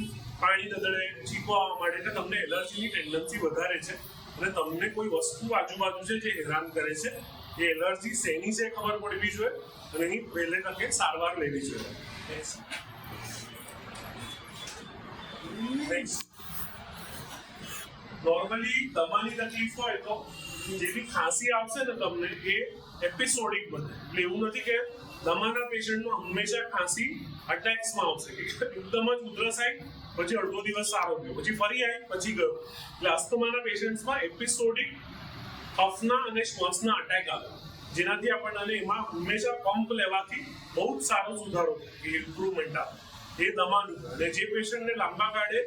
પાણી દગડે, ચીકો આવવા માંડે, એટલે તમને એલર્જીની ટેન્ડન્સી વધારે છે અને તમને કોઈ વસ્તુ આજુબાજુ છે જે હેરાન કરે છે એ એલર્જી શેની છે ખબર પડવી જોઈએ અને એની વહેલે તકે સારવાર લેવી જોઈએ. નોર્મલી દમાની તકલીફ હોય તો જેવી ખાંસી આવશે ને તમને એ એપિસોડિક બને. એટલે એવું નથી કે દમાના પેશન્ટમાં હંમેશા ખાંસી અટેક્સમાં આવશે કે એકદમ જ ઉધરસ આવી પછી અડધો દિવસ સારો ગયો પછી ફરી આવી પછી ગયો. એટલે અસ્થમાના પેશન્ટ્સમાં એપિસોડિક કફના અને શ્વાસના અટેક આવે જેનાથી આપણને એમાં હંમેશા પંપ લેવાથી બહુ જ સારો સુધારો થાય, ઇમ્પ્રુવમેન્ટ આવે. એ દમાની અને જે પેશન્ટને લાંબા ગાળે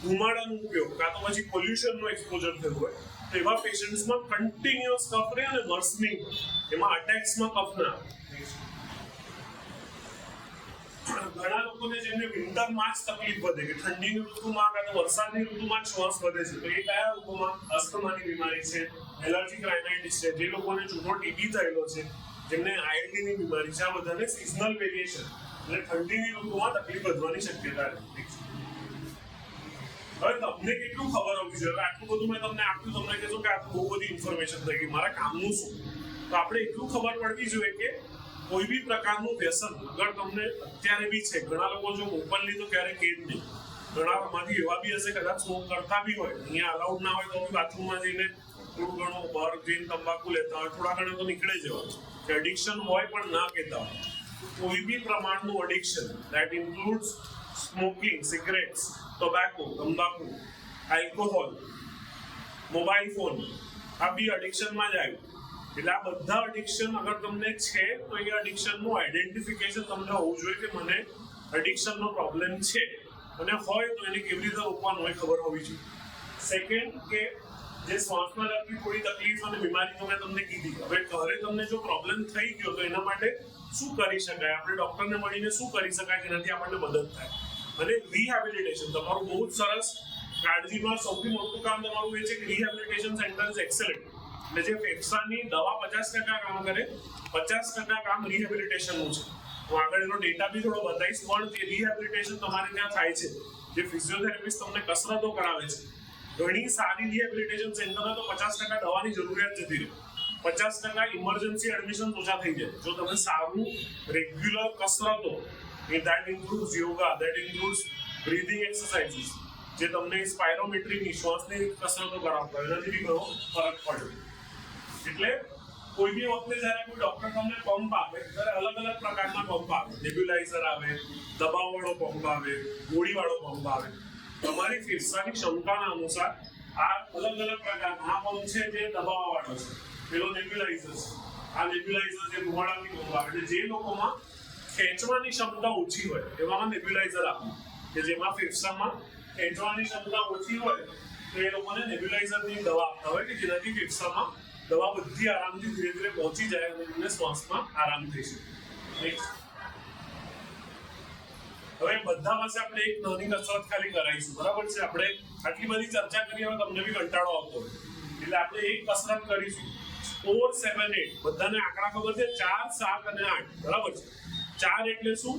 ધુમાડાનો ઉપયોગ કાં તો પછી પોલ્યુશનનો એક્સપોઝર થયું હોય તો એવા પેશન્ટ્સમાં કન્ટિન્યુઅસ કફ રહે અને વર્સનિંગ એમાં અટેક્સમાં કફ ના આવે. ઘણા લોકોને જેમને વિન્ટરમાં જ તકલીફ વધે કે ઠંડીની ઋતુમાં કાં તો વરસાદની ઋતુમાં શ્વાસ વધે છે તો એ કયા લોકોમાં અસ્થમાની બીમારી છે, એલર્જીક રાઇનાઇટિસ છે, જે લોકોને જૂનો ટીબી થયેલો છે, જેમને આઈએલડીની બીમારી છે, આ બધાને સિઝનલ વેરિએશન એટલે ઠંડીની ઋતુમાં તકલીફ વધવાની શક્યતા રહે. હવે તમને કેટલું ખબર હોવી જોઈએ? આટલું બધું મેં તમને આપ્યું, તમને કહેશો કે આ બહુ બધી ઇન્ફોર્મેશન થઈ ગઈ, મારા કામનું શું? તો આપણે એટલું ખબર પડવી જોઈએ કે કોઈ બી પ્રકારનું વ્યસન અગર તમને અત્યારે બી છે, ઘણા લોકો જો ઓપનલી તો ક્યારે કે જ નહીં, ઘણામાંથી એવા બી હશે કદાચ સ્મોક કરતા બી હોય, અહીંયા અલાઉડ ના હોય તો બી બાથરૂમમાં જઈને થોડું ઘણું બહાર જઈને તંબાકુ લેતા હોય, થોડા ઘણા તો નીકળે જવા કે એડિક્શન હોય પણ ના કહેતા હોય. કોઈ બી પ્રમાણનું addiction that includes smoking, cigarettes, tobacco, તંબાકુ, આલ્કોહોલ, મોબાઈલ ફોન, આ બી એડિક્શનમાં જ આવ્યું. એટલે આ બધા એડિક્શન અગર તમને છે તો એ એડિક્શનનું આઈડેન્ટિફિકેશન તમને હોવું જોઈએ કે મને એડિક્શનનો પ્રોબ્લેમ છે અને હોય તો એને કેવી રીતે રોકવાનું હોય ખબર હોવી જોઈએ. સેકન્ડ કે જે શ્વાસમાં લગતી થોડી તકલીફ અને બીમારી તો મેં તમને કીધી. હવે ઘરે તમને જો પ્રોબ્લેમ થઈ ગયો તો એના માટે શું કરી શકાય, આપણે ડોક્ટરને મળીને શું કરી શકાય જેનાથી આપણને મદદ થાય. અને રિહેબિલિટેશન તમારું બહુ જ સરસ. કાળજીમાં સૌથી મોટું કામ તમારું એ છે કે રિહેબિલિટેશન સેન્ટર ઇઝ એક્સેલન્ટ. એટલે જે ફેફસાની દવા 50% કામ કરે, 50% કામ રિહેબિલિટેશનનું છે. હું આગળ એનો ડેટા બી થોડો બતાવીશ, પણ જે રિહેબિલિટેશન તમારે ત્યાં થાય છે, જે ફિઝિયોથેરાપિસ્ટ તમને કસરતો કરાવે છે, ઘણી સારી રિહેબિલિટેશન સેન્ટરમાં તો 50% દવાની જરૂરિયાત જતી રહે, 50% ઇમરજન્સી એડમિશન ઓછા થઈ જાય જો તમે સારું રેગ્યુલર કસરતો, that includes yoga, that includes breathing exercises, જે તમને સ્પાયરોમેટ્રીની શ્વાસની કસરતો કરાવતા હોય એનાથી બી ઘણો ફરક પડે. એટલે કોઈ બી વખતે જ્યારે કોઈ ડોક્ટર તમને પંપ આપે ત્યારે અલગ અલગ પ્રકારના પંપ આવે, નેબ્યુલાઇઝર આવે, દબાવવાળો પંપ આવે, ગોળીવાળો પંપ આવે. તમારી ફેફસાની ક્ષમતાના અનુસાર આ અલગ અલગ પ્રકારના આ પંપ છે જે દબાવવાળો છે, પેલો નેબ્યુલાઇઝર છે, આ નેબ્યુલાઇઝર જે ધુમાડાથી પંપ આવે. એટલે જે લોકોમાં ખેંચવાની ક્ષમતા ઓછી હોય એવામાં નેબ્યુલાઇઝર આપવું, કે જેમાં ફેફસામાં ખેંચવાની ક્ષમતા ઓછી હોય તો એ લોકોને નેબ્યુલાઇઝરની દવા આપતા હોય કે જેનાથી ફેફસામાં દવા બધી આરામથી ધીરે ધીરે પહોંચી જાય અને એમને શ્વાસમાં આરામ થઈ શકે. હવે બધા પાસે આપણે એક નાની કસરત ખાલી કરાવીશું, બરાબર છે? આપણે આટલી બધી ચર્ચા કરી હવે તમને બી કંટાળો આવતો હોય એટલે આપણે એક કસરત કરીશું. 4, 7, 8 બધાને આંકડા ખબર છે, 4, 7 અને 8, બરાબર છે? 4 એટલે શું?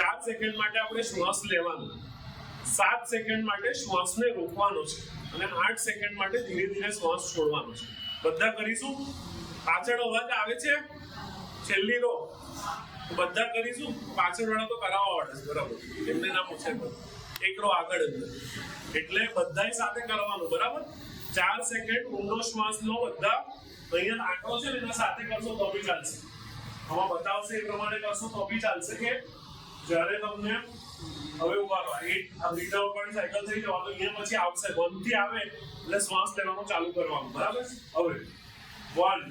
4 સેકન્ડ માટે આપણે શ્વાસ લેવાનો, 7 સેકન્ડ માટે શ્વાસને રોકવાનો છે અને 8 સેકન્ડ માટે ધીરે ધીરે શ્વાસ છોડવાનો છે. બધા કરીશું. પાછળ અવાજ આવે છે છેલ્લી રો બધા કરીશું. પાછળ વાળા તો કરાવવા પડે છે, બરાબર? એમને ના પૂછે એક રો આગળ એટલે બધાય સાથે કરવાનું, બરાબર? 4 સેકન્ડ ઊંડો શ્વાસ લો. બધા અહીંયા આંકડો છે ને એના સાથે કરશો તો બી ચાલશે, આમાં બતાવશે એ પ્રમાણે કરશો તો બી ચાલશે. કે જ્યારે તમને હવે ઉભા રહો, આ બ્રીથ આઉટ વાળી સાયકલ થઈ જવા તો અહીંયા પછી આવશે 1 થી આવે એટલે શ્વાસ લેવાનું ચાલુ કરવાનું, બરાબર? હવે 1,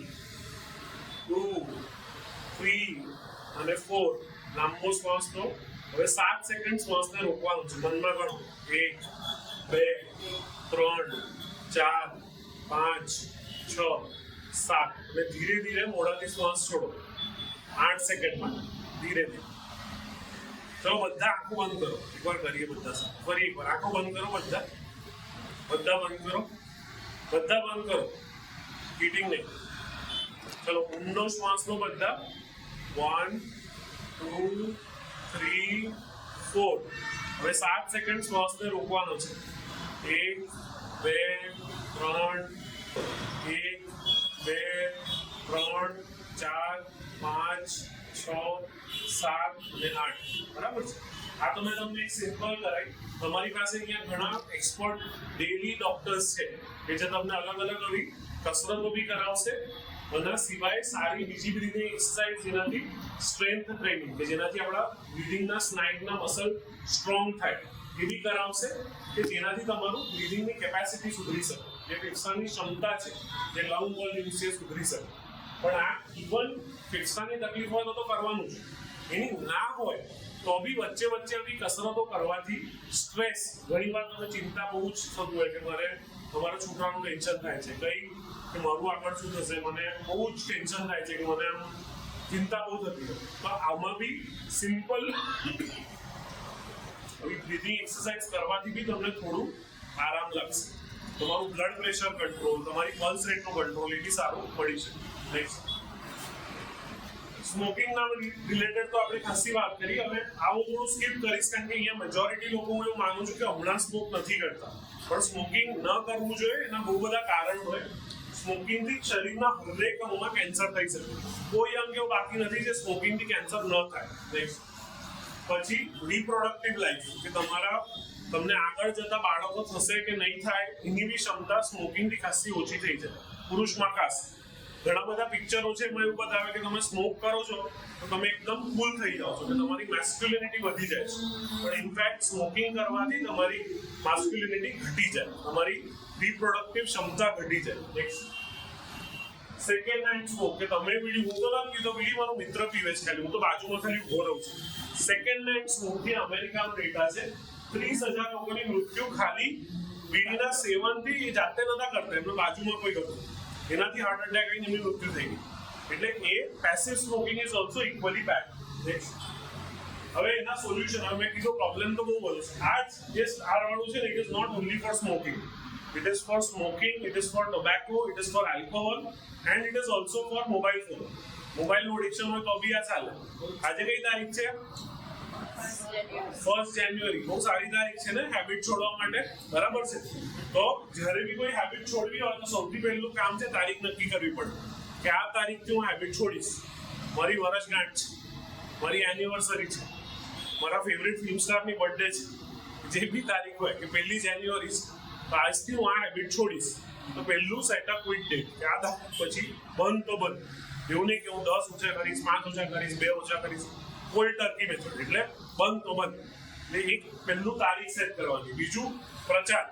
2, 3 અને 4 લાંબો શ્વાસ લો. હવે 7 સેકન્ડ શ્વાસને રોકવાનું છે. મનમાં ગણો 1, 2, 3, 4, 5, 6, 7 અને ધીરે ધીરે મોઢાથી શ્વાસ છોડો 8 સેકન્ડ માટે ધીરે ધીરે. ચલો બધા આંખો બંધ કરો, એકવાર કરીએ બધા સાથે. ફરી એકવાર આંખો બંધ કરો, બધા બંધ કરો, બધા બંધ કરો, ચીટિંગ નહીં. ચલો ઊંડો શ્વાસ લો બધા. 1, 2, 3, 4. હવે 7 સેકન્ડ શ્વાસને રોકવાનો છે. 1, 2, 3, 1, 2, 3, 5, 6, 7 અને 8 બરાબર છે. આ તો મેં તમને એક સિમ્પલ કરાવી. તમારી પાસે અહીંયા ઘણા એક્સપર્ટ ડેલી ડોક્ટર્સ છે કે જે તમને અલગ અલગ આવી કસરતો બી કરાવશે. એના સિવાય સારી બીજી બ્રીથિંગ એક્સરસાઇઝ જેનાથી સ્ટ્રેન્થ ટ્રેનિંગ કે જેનાથી આપણા બ્રીથિંગના સ્નાયુના મસલ સ્ટ્રોંગ થાય એ બી કરાવશે કે જેનાથી તમારું બ્રીથિંગની કેપેસિટી સુધરી શકે, જે ફેફસાની ક્ષમતા છે, જે લંગ વોલ્યુમ છે સુધરી શકે. પણ આ ઇવન ફેફસાની તકલીફ હોય તો કરવાનું છે. એની ના હોય તો બી વચ્ચે વચ્ચે આવી કસરતો કરવાથી સ્ટ્રેસ, ઘણીવાર તમે ચિંતા બહુ જ થતું હોય કે મારે તમારા છોકરાનું ટેન્શન થાય છે કે મારું આગળ શું થશે, મને બહુ જ ટેન્શન થાય છે કે મને આમ ચિંતા બહુ થતી હોય. તો આમાં બી સિમ્પલ બ્રીથિંગ એક્સરસાઇઝ કરવાથી બી તમને થોડું આરામ લાગશે. તમારું બ્લડ પ્રેશર કંટ્રોલ, તમારી પલ્સ રેટનું કંટ્રોલ એ બી સારું પડી શકે. નેક્સ્ટ, સ્મોકિંગના રિલેટેડ તો આપણે ખાસી વાત કરી. હવે આવું થોડું સ્કીપ કરીશ કારણ કે અહીંયા મેજોરિટી લોકો હું એવું માનું છું કે હમણાં સ્મોક નથી કરતા, પણ સ્મોકિંગ ન કરવું જોઈએ. એના બહુ બધા કારણ હોય. સ્મોકિંગથી શરીરના હૃદય કણોમાં કેન્સર થઈ શકે. કોઈ અંગ એવું બાકી નથી જે સ્મોકિંગથી કેન્સર ન થાય. નેક્સ્ટ, પછી રિપ્રોડક્ટિવ લાઈફ કે તમને આગળ જતા બાળકો થશે કે નહીં થાય એની બી ક્ષમતા સ્મોકિંગથી ખાસી ઓછી થઈ જાય. પુરુષમાં ખાસ ઘણા બધા પિક્ચરો છે એમાં એવું બતાવે કે તમે સ્મોક કરો છો તો તમે એકદમ કુલ થઈ જાઓ છો કે તમારી મેસ્ક્યુલિનિટી વધી જાય છે. પણ ઇનફેક્ટ સ્મોકિંગ કરવાથી તમારી માસ્ક્યુલિનિટી ઘટી જાય, તમારી રિપ્રોડક્ટિવ ક્ષમતા ઘટી જાય. નેક્સ્ટ, સેકન્ડ હેન્ડ સ્મોક કે તમે બીડી, હું તો નથી પીતો, બીડી મારો મિત્ર પીવે છે ખાલી, હું તો બાજુમાં ખાલી ઉભો રહું છું. સેકન્ડ હેન્ડ સ્મોકથી અમેરિકાનો ડેટા છે 30,000 લોકોની મૃત્યુ ખાલી બીડીના સેવનથી એ જાતે નતા કરતા, એમને બાજુમાં કોઈ કરતું, એનાથી હાર્ટ એટેક આવીને એમની મૃત્યુ થઈ ગઈ. એટલે એ passive smoking is also equally bad. હવે એના સોલ્યુશન, હવે મેં કીધું પ્રોબ્લેમ તો બહુ બધું છે. આ જે સ્ટાર વાળું છે ને, it is not only for smoking, it is for smoking, it is for tobacco, it is for alcohol and it is also for mobile phone. મોબાઈલનું એડિક્શન હોય તો બી આ ચાલે. આજે કઈ તારીખ છે? 1 જાન્યુઆરી. બહુ સારી તારીખ છે ને હેબિટ છોડવા માટે, બરાબર છે? તો જ્યારે બી કોઈ હેબિટ છોડવી હોય તો સૌથી પહેલું કામ છે તારીખ નક્કી કરવી પડે કે આ તારીખથી હું હેબિટ છોડીશ. મારી વર્ષગાંઠ છે, મારી એનિવર્સરી છે, મારા ફેવરેટ ફિલ્મ સ્ટારની બર્થડે છે, જે બી તારીખ હોય કે 1 જાન્યુઆરી તો આજથી હું આ હેબિટ છોડીશ. તો પહેલું સેટ અ ક્વિટ ડેટ કે આ તારીખ પછી બંધ તો બંધ. એવું નહીં કે હું 10 ઓછા કરીશ, 5 ઓછા કરીશ, 2 ઓછા કરીશ, કોઈ ટર્કી મેથડ, એટલે બંધ તો બંધ. એટલે એક પહેલું તારીખ સેટ કરવાની. બીજું પ્રચાર.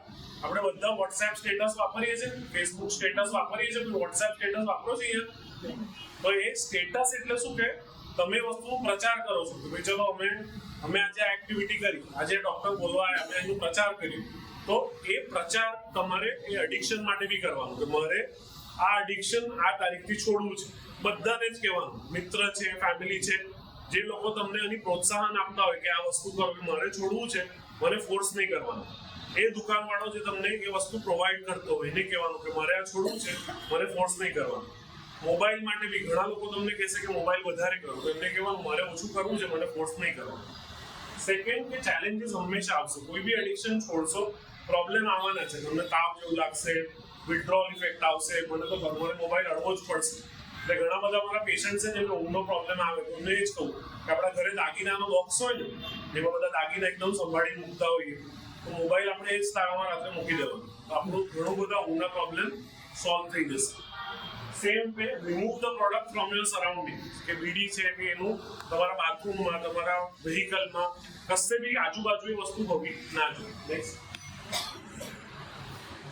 આપણે બધા વોટ્સએપ સ્ટેટસ વાપરીએ છીએ, ફેસબુક સ્ટેટસ વાપરીએ છીએ, વોટ્સએપ સ્ટેટસ વાપરો છો અહીંયા. તો એ સ્ટેટસ એટલે શું કે તમે વસ્તુનો પ્રચાર કરો છો કે ભાઈ ચલો અમે આજે આ એક્ટિવિટી કરી, આજે ડોક્ટર બોલવા આવ્યા, અમે એનું પ્રચાર કર્યું. તો એ પ્રચાર તમારે એ એડિક્શન માટે બી કરવાનું કે મારે આ એડિક્શન આ તારીખથી છોડવું છે. બધાને જ કહેવાનું, મિત્ર છે, ફેમિલી છે, જે લોકો તમને એની પ્રોત્સાહન આપતા હોય કે આ વસ્તુ કરો, મારે છોડવું છે, મને ફોર્સ નહીં કરવાનો. એ દુકાનવાળો જે તમને એ વસ્તુ પ્રોવાઈડ કરતો હોય એને કહેવાનું કે મારે આ છોડવું છે, મને ફોર્સ નહીં કરવાનો. મોબાઈલ માટે બી ઘણા લોકો તમને કહેશે કે મોબાઈલ વધારે કરો, તો એમને કહેવાનું મારે ઓછું કરવું છે, મને ફોર્સ નહીં કરવાનો. સેકન્ડ કે ચેલેન્જીસ હંમેશા આવશે. કોઈ બી એડિક્શન છોડશો પ્રોબ્લેમ આવવાના છે. તમને તાવ જેવું લાગશે, વિથડ્રોલ ઇફેક્ટ આવશે, મને તો ઘરમાં મોબાઈલ અડવો જ પડશે. એટલે ઘણા બધા મારા પેશન્ટ છે જેમને ઊંઘનો પ્રોબ્લેમ આવે તો એમને એ જ કહું કે આપણા ઘરે દાગીનાનો બોક્સ હોય ને, જેમાં બધા દાગીના એકદમ સંભાળીને મૂકતા હોઈએ, તો મોબાઈલ આપણે એ જ તાળામાં રાત્રે મૂકી દેવાનું, તો આપણું ઘણું બધા ઊંઘના પ્રોબ્લેમ સોલ્વ થઈ જશે. Same way remove the product from your surrounding કે બીડી છે કે એનું તમારા બાથરૂમમાં, તમારા વ્હીકલમાં, કશે બી આજુબાજુ એ વસ્તુ હોવી ના જોઈએ. નેક્સ્ટ,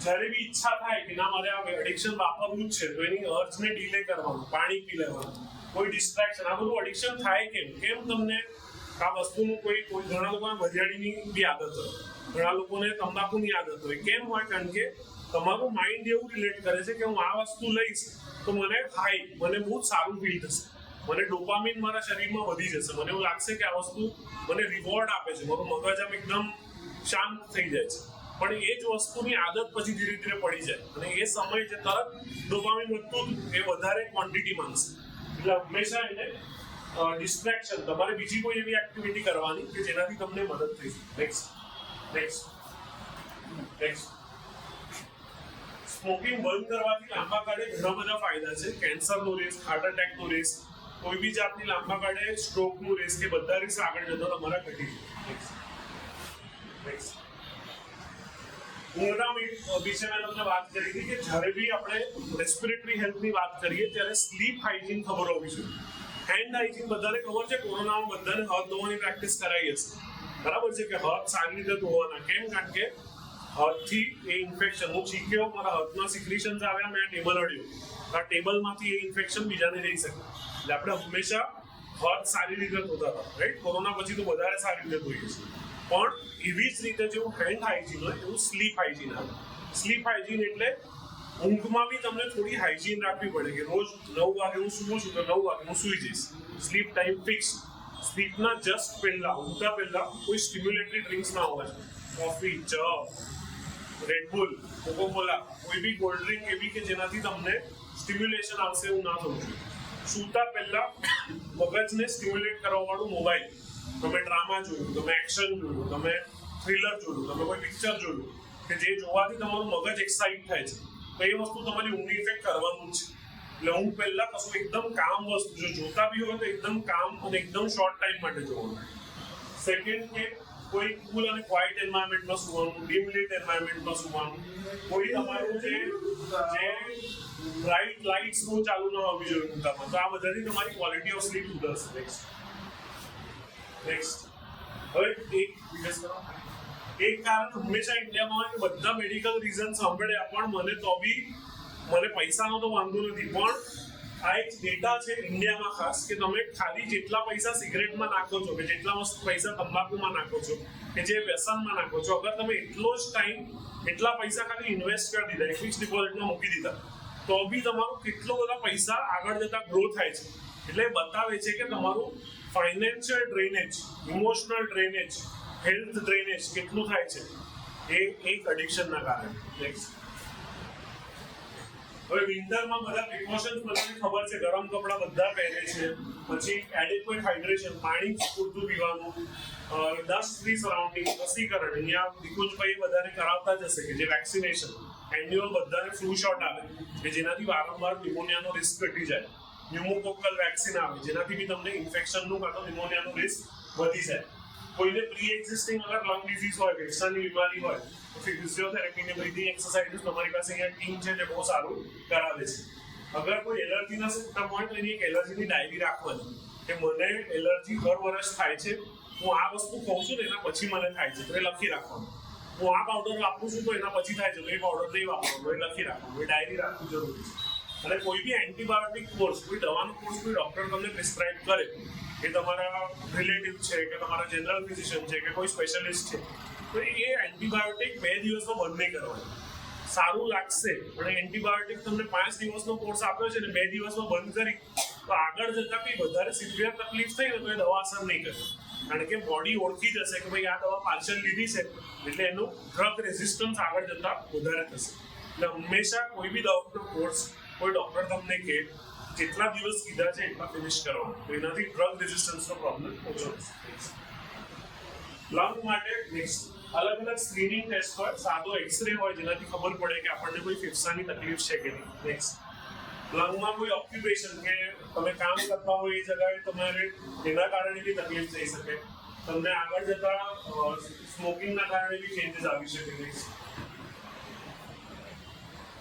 જ્યારે બી ઈચ્છા થાય કે ના મારે આ એડિક્શન વાપરવું જ છે તો એની અર્જને ડીલે કરવાનું, પાણી પી લેવાનું, કોઈ ડિસ્ટ્રેક્શન. આ બધું એડિક્શન થાય કેમ તમને આ વસ્તુનું કોઈ ઘણા લોકોને ભજીયાળીની બી આદત હોય, ઘણા લોકોને તંબાકુની આદત હોય. કેમ હોય? કારણ કે તમારું માઇન્ડ એવું રિલેટ કરે છે કે હું આ વસ્તુ લઈશ તો મને મને બહુ સારું ફીલ થશે, મને ડોપામિન મારા શરીરમાં વધી જશે, મને એવું લાગશે કે આ વસ્તુ મને રિવોર્ડ આપે છે, મારું મગજ આમ એકદમ શાંત થઈ જાય છે. પણ એ જ વસ્તુની આદત પછી ધીરે ધીરે પડી જાય અને એ સમય જે તરત ડોપામિન વધતું એ વધારે ક્વોન્ટિટી માંગશે. એટલે હંમેશા એને ડિસ્ટ્રેક્શન, તમારે બીજી કોઈ એવી એક્ટિવિટી કરવાની કે જેનાથી તમને મદદ થઈ શકે. નેક્સ્ટ, સ્મોકિંગ બંધ કરવાથી લાંબા ગાળે ઘણા બધા ફાયદા છે. કેન્સરનો રિસ્ક, હાર્ટ એટેકનો રિસ્ક કોઈ બી જાતની લાંબા ગાળે સ્ટ્રોકનું રિસ્ક કે બધા રિસ્ક આગળ જતા તમારા ઘટી જાય. ઊંઘના વિશે મેં તમને વાત કરી હતી કે જ્યારે બી આપણે રેસ્પિરેટરી હેલ્થની વાત કરીએ ત્યારે સ્લીપ હાઇજીન ખબર હોવી જોઈએ. હેન્ડ હાઇજીન બધાને ખબર છે, કોરોનામાં બધાને હાથ ધોવાની પ્રેક્ટિસ કરાવી હશે, બરાબર છે કે હાથ સારી રીતે ધોવાના. કેમ? કારણ કે હાથથી એ ઇન્ફેક્શન, હું ચીક્યો, મારા હાથમાં સિક્રેશન્સ આવ્યા, મેં ટેબલ અડ્યું, આ ટેબલમાંથી એ ઇન્ફેક્શન બીજાને જઈ શકે. એટલે આપણે હંમેશા હાથ સારી રીતે ધોતા હતા, રાઈટ? કોરોના પછી તો વધારે સારી રીતે ધોઈએ છીએ. પણ એવી જ રીતે જેવું હેન્ડ હાઇજીન હોય એવું સ્લીપ હાઇજીન આવે. સ્લીપ હાઇજીન એટલે ઊંઘમાં બી તમને થોડી હાઇજીન રાખવી પડે કે રોજ 9 વાગે હું સૂવું છું તો 9 વાગે હું સૂઈ જઈશ. Sleep time fix. સ્લીપના જસ્ટ પહેલા, ઊંઘતા પહેલા કોઈ સ્ટિમ્યુલેટરી ડ્રિંક્સ ના હોવા જોઈએ. કોફી, ચા, રેડબુલ, કોકોકોલા, કોઈ બી કોલ્ડ ડ્રિંક એવી કે જેનાથી તમને સ્ટિમ્યુલેશન આવશે એવું ના થવું જોઈએ. સૂતા પહેલા મગજને સ્ટિમ્યુલેટ કરવાવાળું મોબાઈલ, તમે ડ્રામા જોયું, તમે એક્શન જોયું, તમે થ્રિલર જોયું, તમે કોઈ પિક્ચર જોયું કે જે જોવાથી તમારું મગજ એક્સાઇટ થાય છે, તો એ વસ્તુ તમારી ઊંઘની ઇફેક્ટ કરવાનું જ છે. એટલે ઊંઘ પહેલા કશું એકદમ કામ વસ્તુ, જો જોતા બી હોય તો એકદમ કામ અને એકદમ શોર્ટ ટાઈમ માટે જોવાનું. સેકન્ડ કે કોઈ કુલ અને ક્વાઇટ એન્વાયરમેન્ટમાં સુવાનું, ડીમ લાઇટ એન્વાયરમેન્ટમાં સુવાનું, કોઈ તમારું જે બ્રાઇટ લાઇટ્સ બહુ ચાલુ ન હોવી જોઈએ ઊંઘામાં. તો આ બધાથી તમારી ક્વોલિટી ઓફ સ્લીપ સુધરશે. નેક્સ્ટ હવે એક કારણ હંમેશા ઇન્ડિયામાં હોય કે બધા મેડિકલ રીઝન સાંભળ્યા, પણ મને પૈસાનો તો વાંધો નથી, પણ આ એક ડેટા છે ઇન્ડિયામાં ખાસ કે તમે ખાલી જેટલા પૈસા સિગરેટમાં નાખો છો, કે જેટલા પૈસા તંબાકુમાં નાખો છો, કે જે વ્યસનમાં નાખો છો, અગર તમે એટલો જ ટાઈમ એટલા પૈસા ખાલી ઇન્વેસ્ટ કરી દીધા, ફિક્સ ડિપોઝિટમાં મૂકી દીધા, તો બી તમારું કેટલો બધા પૈસા આગળ જતા ગ્રો થાય છે. એટલે બતાવે છે કે તમારું financial drainage, emotional drainage, health drainage કેટલું થાય છે એ એક એડિક્શનના કારણે. હવે વિન્ટરમાં બધા પ્રિકોશન્સ બધાને ખબર છે, ગરમ કપડાં બધા પહેરે છે, પછી એડિક્વેટ હાઇડ્રેશન, પાણી પૂરતું પીવાનું, ડસ્ટ ફ્રી સરાઉન્ડિંગ, રસીકરણ, અહીંયા નિકુંજભાઈ બધાને કરાવતા જ હશે કે જે વેક્સિનેશન, એન્યુઅલ બધાને ફ્લૂ શોટ આવે કે જેનાથી વારંવાર ન્યુમોનિયાનો રિસ્ક ઘટી જાય, ન્યુમોકોકલ વેક્સિન આવે જેનાથી બી તમને ઇન્ફેક્શનનું કાં તો ન્યુમોનિયાનો રિસ્ક વધી જાય. કોઈને પ્રી એક્ઝિસ્ટિંગ અગર લંગ ડિઝીઝ હોય, ફેફસાની બીમારી હોય, તો ફિઝિયોથેરાપી ને બ્રીથિંગ એક્સરસાઇઝ તમારી પાસે અહીંયા ટીમ છે જે બહુ સારું કરાવે છે. અગર કોઈ એલર્જીના સિમ્પટમ હોય તો એની એક એલર્જીની ડાયરી રાખવાની કે મને એલર્જી દર વર્ષ થાય છે, હું આ વસ્તુ ખાઉં છું ને એના પછી મને થાય છે, તો એ લખી રાખવાનું. હું આ પાવડર વાપરું છું તો એના પછી થાય છે, તો એ પાવડર નહીં વાપરવાનો, એ લખી રાખવાનું, એ ડાયરી રાખવું જરૂરી છે. અને કોઈ બી એન્ટીબાયોટિક કોર્સ, કોઈ દવાનો કોર્સ કોઈ ડૉક્ટર તમને પ્રિસ્ક્રાઇબ કરે, કે તમારા રિલેટિવ છે કે તમારા જનરલ ફિઝિશિયન છે કે કોઈ સ્પેશિયાલિસ્ટ છે, તો એ એન્ટીબાયોટિક 2 દિવસમાં બંધ નહીં કરવાનું. સારું લાગશે પણ એન્ટીબાયોટિક તમને 5 દિવસનો કોર્સ આપ્યો છે ને 2 દિવસમાં બંધ કરી તો આગળ જતા કંઈ વધારે સિવિયર તકલીફ થઈ ને તો એ દવા અસર નહીં કરે. કારણ કે બોડી ઓળખી જશે કે ભાઈ આ દવા પાર્શલ લીધી છે એટલે એનું ડ્રગ રેઝિસ્ટન્સ આગળ જતા વધારે થશે. એટલે હંમેશા કોઈ બી દવાનો કોર્સ કોઈ ડૉક્ટર તમને કહે જેટલા દિવસ કીધા છે એટલા ફિનિશ કરવાનું, તો એનાથી ડ્રગ રેઝિસ્ટન્સનો પ્રોબ્લેમ ઓછો થશે. લંગ માટે નેક્સ્ટ અલગ અલગ સ્ક્રીનિંગ ટેસ્ટ હોય, સાદો એક્સરે હોય જેનાથી ખબર પડે કે આપણને કોઈ ફેફસાની તકલીફ છે કે નહીં. નેક્સ્ટ લંગમાં કોઈ ઓક્યુપેશન કે તમે કામ કરતા હોય એ જગ્યાએ તમારે એના કારણે બી તકલીફ થઈ શકે, તમને આગળ જતા સ્મોકિંગના કારણે બી ચેન્જીસ આવી શકે.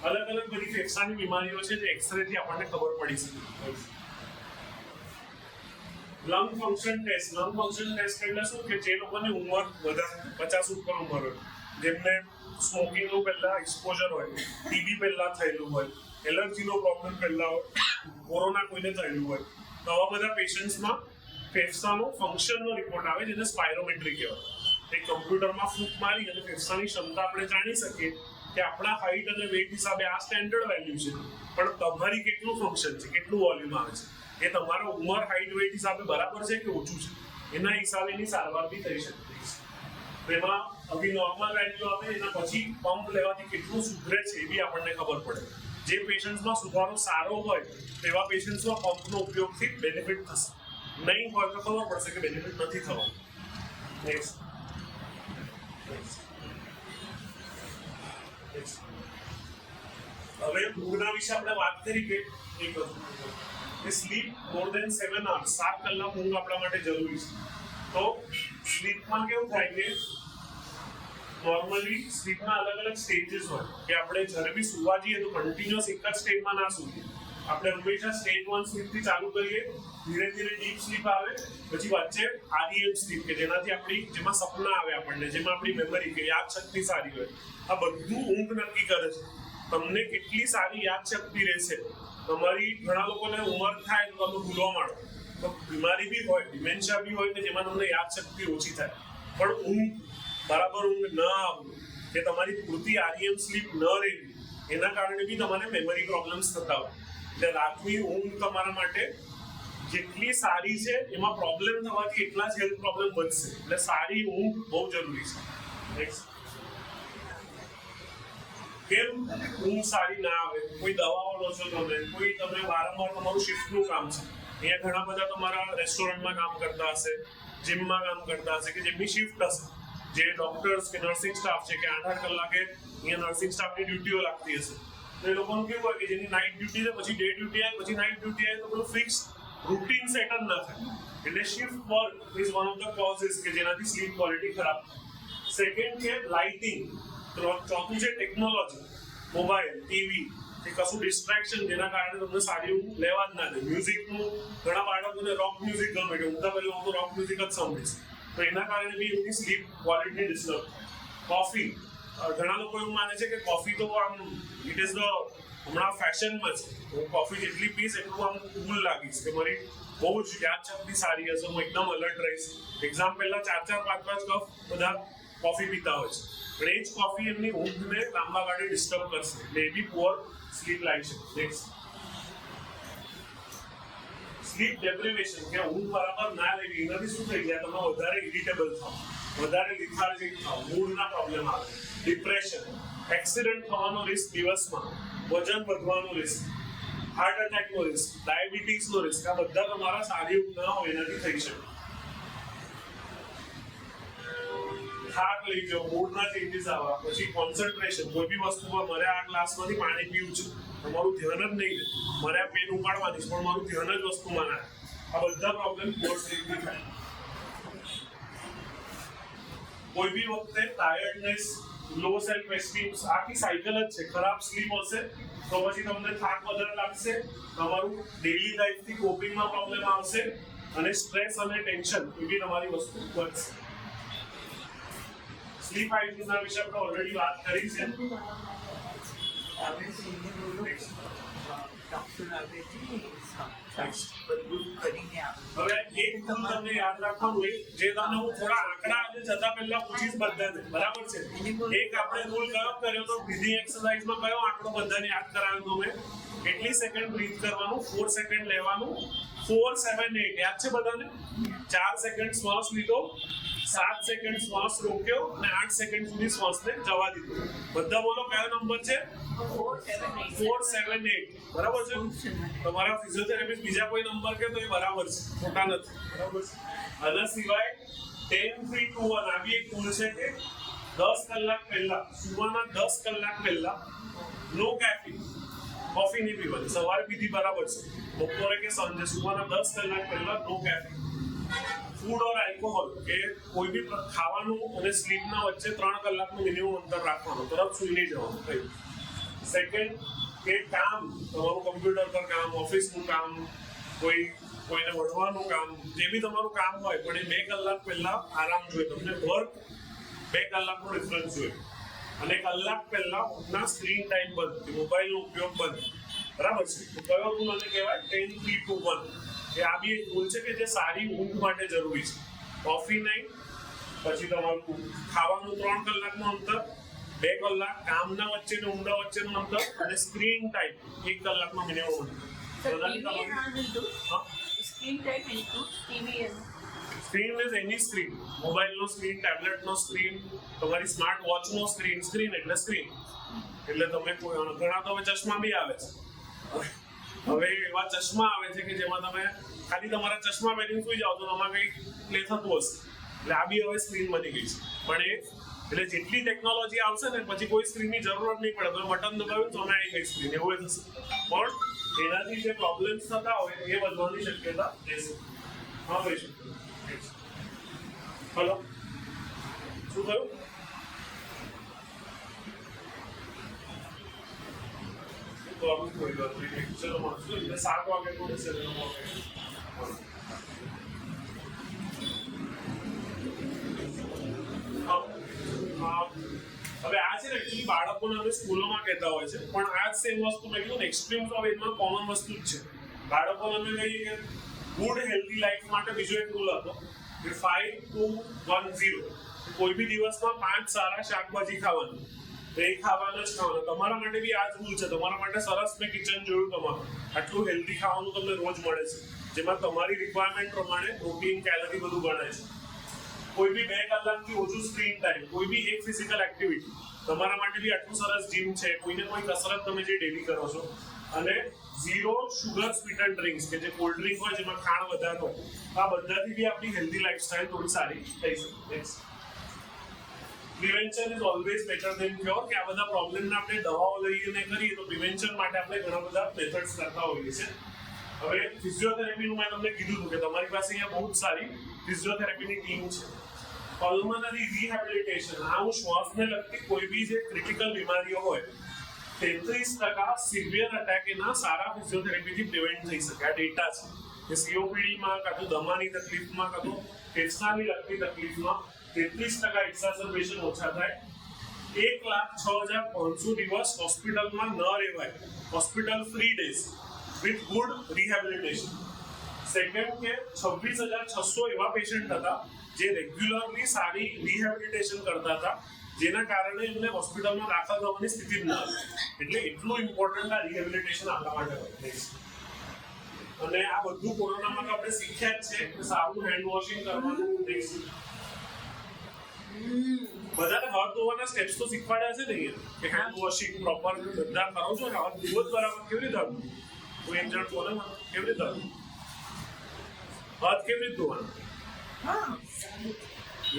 અલગ અલગ બધી ફેફસાની બીમારીઓ છે જે એક્સરેથી આપણને ખબર પડી શકે. લંગ ફંક્શન ટેસ્ટ એટલે શું કે જે લોકોની ઉંમર વધારે 50 ઉપર ઉંમર હોય, જેમને સ્મોકિંગનું પહેલા એક્સપોઝર હોય, ટીબી પહેલા થયેલું હોય, એલર્જીનો પ્રોબ્લેમ પહેલા હોય, કોરોના કોઈને થયેલું હોય, તો આવા બધા પેશન્ટ્સમાં ફેફસાનો ફંક્શનનો રિપોર્ટ આવે જેને સ્પાયરોમેટ્રી કહેવાય. એ કમ્પ્યુટરમાં ફૂંક મારી અને ફેફસાની ક્ષમતા આપણે જાણી શકીએ કે આપણા હાઈટ અને વેઇટ હિસાબે આ સ્ટેન્ડર્ડ વેલ્યુ છે, પણ તમારી કેટલું ફંક્શન છે, કેટલું વોલ્યુમ આવે છે, એ તમારો ઉંમર હાઈટ વેઇટ હિસાબે બરાબર છે કે ઓછું છે, એના હિસાબે એની સારવાર બી થઈ શકે છે. એમાં હવે નોર્મલ વેલ્યુ આપે એના પછી પંપ લેવાથી કેટલું સુધરે છે એ બી આપણને ખબર પડે. જે પેશન્ટ્સમાં સુધારો સારો હોય તેવા પેશન્ટ્સમાં પંપનો ઉપયોગથી બેનિફિટ થશે, નહીં હોય તો ખબર પડશે કે બેનિફિટ નથી થવાનું. નેક્સ્ટ હવે ઊંઘના વિશે આપણે વાત કરી કે એક કે સ્લીપ મોર દેન 7 hours 7 કલાક ઊંઘ આપણા માટે જરૂરી છે. તો સ્લીપમાં કેવું થાય કે નોર્મલી સ્લીપના અલગ અલગ સ્ટેજીસ હોય કે આપણે જ્યારે બી સુવા જઈએ તો કન્ટિન્યુઅસ એક જ સ્ટેજમાં ના સૂઈએ. આપણે હંમેશા સ્ટેજ 1 સ્લીપથી ચાલુ કરીએ, ધીરે ધીરે ડીપ સ્લીપ આવે, પછી વચ્ચે REM સ્લીપ કે જેમાં સપના આવે આપણને, જેમાં આપણી મેમરી કે યાદ શક્તિ સારી હોય. આ બધું ઊંઘ નક્કી કરે છે તમને કેટલી સારી યાદ શક્તિ રહેશે. તમારી ઘણા લોકોને ઉંમર થાય તો તમે ભૂલવા માંડો, તો બીમારી બી હોય, ડિમેન્શિયા બી હોય કે જેમાં તમને યાદ શક્તિ ઓછી થાય. પણ બરાબર ઊંઘ ન આવવું કે તમારી પૂરતી REM સ્લીપ ન રહેવી, એના કારણે બી તમારે મેમરી પ્રોબ્લેમ્સ થતા હોય. એટલે રાતની ઊંઘ તમારા માટે જેટલી સારી છે એમાં પ્રોબ્લેમ થવાથી એટલા જ હેલ્થ પ્રોબ્લેમ વધશે. એટલે સારી ઊંઘ બહુ જરૂરી છે. કેમ ઊંઘ સારી ના આવે? કોઈ દવાઓ લો છો તમે વારંવાર તમારું શિફ્ટનું કામ છે. અહીંયા ઘણા બધા તમારા રેસ્ટોરન્ટમાં કામ કરતા હશે, જીમમાં કામ કરતા હશે કે જેમની શિફ્ટ હશે, જે ડોક્ટર્સ કે નર્સિંગ સ્ટાફ છે કે 8-8 કલાકે અહીંયા નર્સિંગ સ્ટાફની ડ્યુટીઓ લાગતી હશે. તો એ લોકોનું કેવું હોય કે જેની નાઇટ ડ્યુટી છે, પછી ડે ડ્યુટી આવે, પછી નાઇટ ડ્યુટી આવે, તો પેલું ફિક્સ રૂટીન સેટ જ ના થાય. એટલે shift work is one of the causes કે જેનાથી સ્લીપ ક્વોલિટી ખરાબ થાય. સેકન્ડ છે લાઇટિંગ. ચોથું છે ટેકનોલોજી, મોબાઈલ, ટીવી કે કશું ડિસ્ટ્રેક્શન જેના કારણે તમને સારી ઊંઘ લેવા જ ના દે. મ્યુઝિકનું ઘણા બાળકોને રોક મ્યુઝિક ગમે કે ઊંઘતા પહેલા હું તો રોક મ્યુઝિક જ સાંભળીશ, તો એના કારણે બી એમની સ્લીપ ક્વોલિટી ડિસ્ટર્બ થાય. કોફી, ઘણા લોકો એવું માને છે કે કોફી તો આમ ઇટ ઇઝ ધ હમણાં ફેશનમાં છે, હું કોફી જેટલી પીશ એટલું આમ કૂલ લાગીશ કે મારી બહુ જ યાદ શક્તિ સારી હશે, હું એકદમ અલર્ટ રહીશ. એક્ઝામ પહેલા 4-5 કપ બધા કોફી પીતા હોય છે, પણ એ જ કોફી એમની ઊંઘને લાંબા ગાળે ડિસ્ટર્બ કરશે, એટલે એ બી પુઅર સ્લીપ લાવી શકે. નેક્સ્ટ, સ્લીપ ડેપ્રિવેશન કે ઊંઘ બરાબર ના લેવી, એનાથી શું થઈ જાય? તમે વધારે ઇરિટેબલ થાવ, વધારે લિથાર્જિક થાવ, મૂડના પ્રોબ્લેમ આવે, ડિપ્રેશન, એક્સિડન્ટ થવાનો રિસ્ક દિવસમાં, વજન વધવાનો રિસ્ક, હાર્ટ એટેકનો રિસ્ક, ડાયાબિટીસનો રિસ્ક, આ બધા તમારા સારી ઊંઘ ના હોય એનાથી થઈ શકે. થાક લઈ જાઓ, મૂડના ચેન્જીસ આવવા, પછી કોન્સન્ટ્રેશન, કોઈ બી વસ્તુમાં મારે આ ગ્લાસમાંથી પાણી પીવું છે, તમારું ધ્યાન જ નહીં રહે, મારે આ પેન ઉપાડવાની છે પણ મારું ધ્યાન જ વસ્તુમાં ના રહે. આ બધા પ્રોબ્લેમ પુઅર સ્લીપથી થાય. કોઈ બી વખતે ટાયર્ડનેસ, લો સેલ્ફ એસ્ટીમ, આખી સાયકલ જ છે. ખરાબ સ્લીપ હશે તો પછી તમને થાક વધારે લાગશે, તમારું ડેલી લાઈફથી કોપિંગમાં પ્રોબ્લેમ આવશે, અને સ્ટ્રેસ અને ટેન્શન એ બી તમારી વસ્તુ વધશે. સ્લીપ હાઇજીનના વિશે આપણે ઓલરેડી વાત કરી છે. હવે એક તમને યાદ રાખવાનું, જે તમને હું થોડા આંકડા આજે જતા પહેલા પૂછીશ બધાને, બરાબર છે? એક આપણે રૂલ કયો કર્યો તો બ્રીથિંગ એક્સરસાઇઝમાં કયો આંકડો બધાને યાદ કરાવ્યો તમે? કેટલી સેકન્ડ બ્રીથ કરવાનું, 4 સેકન્ડ લેવાનું, 4, 7, 8 યાદ છે બધાને? 4 સેકન્ડ શ્વાસ લીધો, 7 સેકન્ડ શ્વાસ રોક્યો અને 8 સેકન્ડ સુધી શ્વાસને જવા દીધો. બધા બોલો કયો નંબર છે? 4, 7, 8. બરાબર છે? તમારા ફિઝિયોથેરાપિસ્ટ બીજા કોઈ નંબર કે તો એ બરાબર છે, ખોટા નથી. બરાબર છે? આના સિવાય 10, 3, 2, 1 આવી એક રૂલ છે કે 10 કલાક પહેલા, સુવાના 10 કલાક પહેલા નો કેફીન, કોફી નહીં પીવાની. સવારે પીધી બરાબર છે, બપોરે કે સાંજે સુવાના 10 કલાક પહેલા નો કેફીન. ફૂડ ઓર આલ્કોહોલ કે કોઈ બી ખાવાનું અને સ્લીપના વચ્ચે 3 કલાકનું મિનિમમ અંતર રાખવાનું, તરત સુઈ નહીં જવાનું. સેકન્ડ કે કામ, તમારું કમ્પ્યુટર પર કામ, ઓફિસનું કામ, કોઈને વળવાનું કામ, જે બી તમારું કામ હોય, પણ એ 2 કલાક પહેલા આરામ જોઈએ. તમને વર્ક 2 કલાકનો ડિફરન્સ જોઈએ, અને કલાક પહેલા ના સ્ક્રીન ટાઈમ બંધ, મોબાઈલનો ઉપયોગ બંધ. બરાબર છે? તો કયો રૂલ આને કહેવાય? 10, 3, 2, 1. એ આ બી એક રૂલ છે કે જે સારી ઊંઘ માટે જરૂરી છે. કોફી નહીં, પછી તમારું ખાવાનું 3 કલાકનું અંતર, 2 કલાક કામના વચ્ચેનું ઊંઘના વચ્ચેનું અંતર, અને સ્ક્રીન ટાઈમ 1 કલાકનો મિનિમમ અંતર. સ્ક્રીન ઇઝ એની સ્ક્રીન, મોબાઈલનો સ્ક્રીન, ટેબ્લેટનો સ્ક્રીન, તમારી સ્માર્ટ વોચનો સ્ક્રીન. સ્ક્રીન એટલે સ્ક્રીન. એટલે તમે ઘણા તો હવે ચશ્મા બી આવે છે. હવે એવા ચશ્મા આવે છે કે જેમાં તમે ખાલી તમારા ચશ્મા પહેરીને સુઈ જાઓ તો તમારે કંઈક પ્લે થતું હશે. એટલે આ બી હવે સ્ક્રીન બની ગઈ છે. પણ એટલે જેટલી ટેકનોલોજી આવશે ને પછી કોઈ સ્ક્રીનની જરૂરત નહીં પડે. તમે બટન દબાવ્યું તો અમે આવી ગઈ સ્ક્રીન, એવું થશે. પણ એનાથી જે પ્રોબ્લેમ્સ થતા હોય એ વધવાની શક્યતા રહેશે. હા ભાઈ હલો શું થયું? થોડી વાર ચલો મળશું એટલે 7 વાગે કોને છે હવે આ છે ને એકચ્યુઅલી બાળકોને અમે સ્કૂલોમાં કહેતા હોય છે પણ આ જ સેમ વસ્તુ મેં કીધું ને એક્સ્ટ્રીમ ઓફ એજમાં કોમન વસ્તુ જ છે. બાળકોને અમે કહીએ કે ગુડ હેલ્ધી લાઈફ માટે બીજો એક રૂલ હતો કે 5-2-1-0 કોઈ બી દિવસમાં 5 સારા શાકભાજી ખાવાનું એ ખાવાના જ ખાવાના. તમારા માટે બી આ જ રૂલ છે. તમારા માટે સરસ મેં કિચન જોયું તમારું આટલું હેલ્ધી ખાવાનું તમને રોજ મળે છે જેમાં તમારી રિક્વાયરમેન્ટ પ્રમાણે પ્રોટીન કેલરી બધું ગણાય છે. કોઈ બી 2 કલાકથી ઓછું સ્ક્રીન ટાઈમ, કોઈ બી એક ફિઝિકલ એક્ટિવિટી, તમારા માટે બી આટલું સરસ જીમ છે, કોઈને કોઈ કસરત તમે જે ડેલી કરો છો, અને 0 શુગર સ્વીટન ડ્રિંક્સ કે જે કોલ્ડ ડ્રિંક હોય જેમાં ખાંડ વધારે હોય, આ બધાથી બી આપણી હેલ્ધી લાઈફસ્ટાઈલ થોડી સારી થઈ શકે. Prevention is always better than cure. કે આ બધા પ્રોબ્લેમને આપણે દવાઓ લઈને કરીએ તો પ્રિવેન્શન માટે આપણે ઘણા બધા મેથડ્સ કરતા હોઈએ છીએ. હવે ફિઝિયોથેરાપીનું મેં તમને કીધું હતું કે તમારી પાસે અહીંયા બહુ જ સારી ફિઝિયોથેરાપીની ટીમ છે. પલ્મનરી રિહેબિલિટેશન, આ હું શ્વાસને લગતી કોઈ બી જે ક્રિટિકલ બીમારીઓ હોય 33% સિવિયર અટેક એના સારા ફિઝિયોથેરાપીથી પ્રિવેન્ટ થઈ શકે. આ ડેટા છે કે સીઓપીડીમાં કાં તો દમાની તકલીફમાં કાં તો ફેફસાની લગતી તકલીફમાં 33% એક્સાસર્બેશન ઓછા થાય. 1,06,500 દિવસ હોસ્પિટલમાં ન રહેવાય, hospital free days with good rehabilitation. Second કે 26,600 એવા પેશન્ટ હતા જે રેગ્યુલરલી સારી રિહેબિલિટેશન કરતા હતા જેના કારણે એમને હોસ્પિટલમાં દાખલ થવાની સ્થિતિ જ ન હતી. એટલે એટલું ઇમ્પોર્ટન્ટ આ રિહેબિલિટેશન આપણા માટે હોય છે. અને આ બધું કોરોનામાં તો આપણે શીખ્યા જ છે કે સારું હેન્ડ વોશિંગ કરવાનું. બધાને હાથ ધોવાના સ્ટેપ્સ તો શીખવાડ્યા છે ને કે હેન્ડ વોશિંગ પ્રોપર બધા કરો છો ને હાથ ધોવો જ બરાબર. કેવી રીતે ધોવું? કોઈ એક જણ બોલે કેવી રીતે ધોવું? હાથ કેવી રીતે ધોવાના?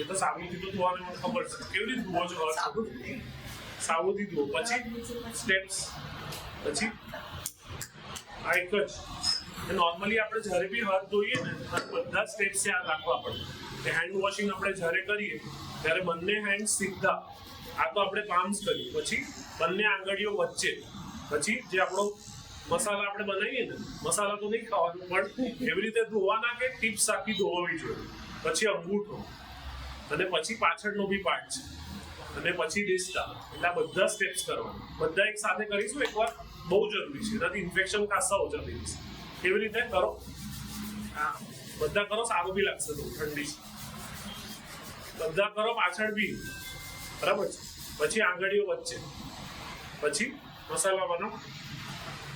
એ તો સાબુથી તો ધોવાનું મને ખબર છે. કેવી રીતે ધોવો છો હાથ? સાબુથી ધોવો. પછી સ્ટેપ્સ, પછી આ એક જ નોર્મલી આપણે જ્યારે બી હાથ ધોઈએ ને બધા સ્ટેપ્સ યાદ રાખવા પડે. કે હેન્ડ વોશિંગ આપણે જ્યારે કરીએ ત્યારે બંને હેન્ડ સીધા, આ તો આપણે પામ્સ કરીએ, પછી બંને આંગળીઓ વચ્ચે, પછી જે આપણો મસાલા આપણે બનાવીએ ને, મસાલા તો નહીં ખાવાનું પણ એવી રીતે ધોવાના કે ટીપ્સ આખી ધોવી જોઈએ. પછી અંગૂઠો, અને પછી પાછળનો બી પાર્ટ છે, અને પછી ડિસ્ટા. એટલે આ બધા સ્ટેપ્સ કરવાના. બધા એક સાથે કરીશું એકવાર, બહુ જરૂરી છે. એનાથી ઇન્ફેક્શન ખાસા ઓછા થઈ જશે. કેવી રીતે કરો? હા, બધા કરો, સારું બી લાગશે. તો ઠંડી બધા કરો, પાછળ બી બરાબર છે. પછી આંગળીઓ વચ્ચે, પછી મસાલા બનાવો,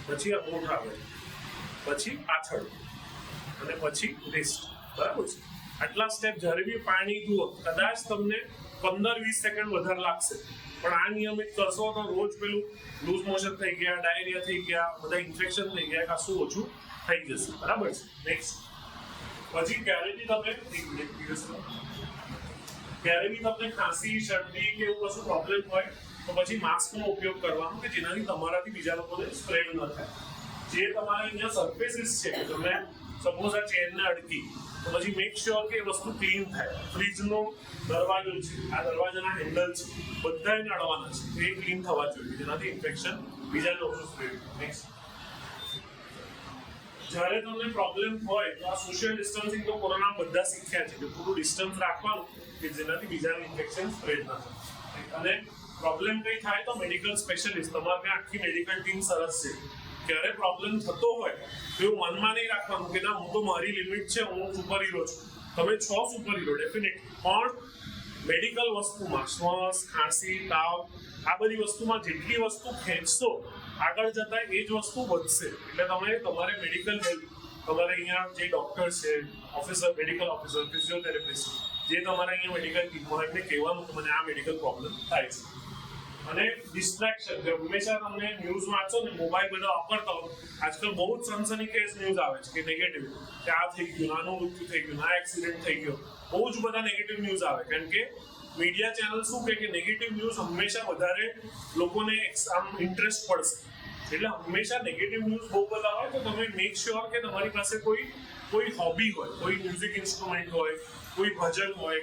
પછી અંગૂઠા આગળ, પછી પાછળ, અને પછી રિસ્ટ. બરાબર છે. આટલા સ્ટેપ જ્યારે બી પાણી જુઓ, કદાચ તમને 15-20 સેકન્ડ વધારે લાગશે, પણ આ નિયમિત કરશો તો રોજ પેલું લૂઝ મોશન થઈ ગયા, ડાયરિયા થઈ ગયા, બધા ઇન્ફેક્શન થઈ ગયા, ખાસું ઓછું થઈ જશે. બરાબર છે. નેક્સ્ટ, પછી ક્યારે બી તમને ખાંસી, શરદી કે એવું કશું પ્રોબ્લેમ હોય તો પછી માસ્કનો ઉપયોગ કરવાનો કે જેનાથી તમારાથી બીજા લોકોને સ્પ્રેડ ન થાય. જે તમારે અહીંયા સરફેસીસ છે કે તમે સપોઝ આ ચેનને અડકી તો પછી મેક શ્યોર કે એ વસ્તુ ક્લીન થાય. ફ્રીજનો દરવાજો છે, આ દરવાજાના હેન્ડલ છે, બધા એને અડવાના છે, એ ક્લીન થવા જોઈએ જેનાથી ઇન્ફેક્શન બીજાને ઓછું સ્પ્રેડ. નેક્સ્ટ, જ્યારે તમને પ્રોબ્લેમ હોય તો આ સોશિયલ ડિસ્ટન્સિંગ તો કોરોના બધા શીખ્યા છે કે થોડું ડિસ્ટન્સ રાખવાનું કે જેનાથી બીજાને ઇન્ફેક્શન સ્પ્રેડ ના થાય. અને પ્રોબ્લેમ કંઈ થાય તો મેડિકલ સ્પેશિયાલિસ્ટ, તમારે ત્યાં આખી મેડિકલ ટીમ સરસ છે. ક્યારે પ્રોબ્લેમ થતો હોય તો એવું મનમાં નહીં રાખવાનું કે ના હું તો મારી લિમિટ છે, હું સુપર હીરો છું. તમે છો સુપર હીરો ડેફિનેટલી, પણ મેડિકલ વસ્તુમાં શ્વાસ, ખાંસી, તાવ, આ બધી વસ્તુમાં જેટલી વસ્તુ ખેંચશો આગળ જતા એ જ વસ્તુ વધશે. એટલે તમારે મેડિકલ હેલ્પ, તમારે અહીંયા જે ડોક્ટર છે, ઓફિસર, મેડિકલ ઓફિસર, ફિઝિયોથેરાપિસ્ટ, જે તમારે અહીંયા મેડિકલ ટીમમાં એમને કહેવાનું કે મને આ મેડિકલ પ્રોબ્લેમ થાય છે. અને ડિસ્ટ્રેક્શન, જે હંમેશા તમને ન્યૂઝ વાંચો ને, મોબાઈલ બધા વાપરતા હો, આજકાલ બહુ જ સનસનીખેજ ન્યૂઝ આવે છે કે નેગેટિવ, કે આ થઈ ગયું, આનું મૃત્યુ થઈ ગયું, આ એક્સિડન્ટ થઈ ગયો, બહુ જ બધા નેગેટિવ ન્યૂઝ આવે. કારણ કે મીડિયા ચેનલ શું કે નેગેટિવ ન્યૂઝ હંમેશા વધારે લોકોને આમ ઇન્ટરેસ્ટ પડશે. એટલે હંમેશા નેગેટિવ ન્યૂઝ બહુ બધા હોય તો તમે મેક શ્યોર કે તમારી પાસે કોઈ હોબી હોય, કોઈ મ્યુઝિક ઇન્સ્ટ્રુમેન્ટ હોય, કોઈ ભજન હોય,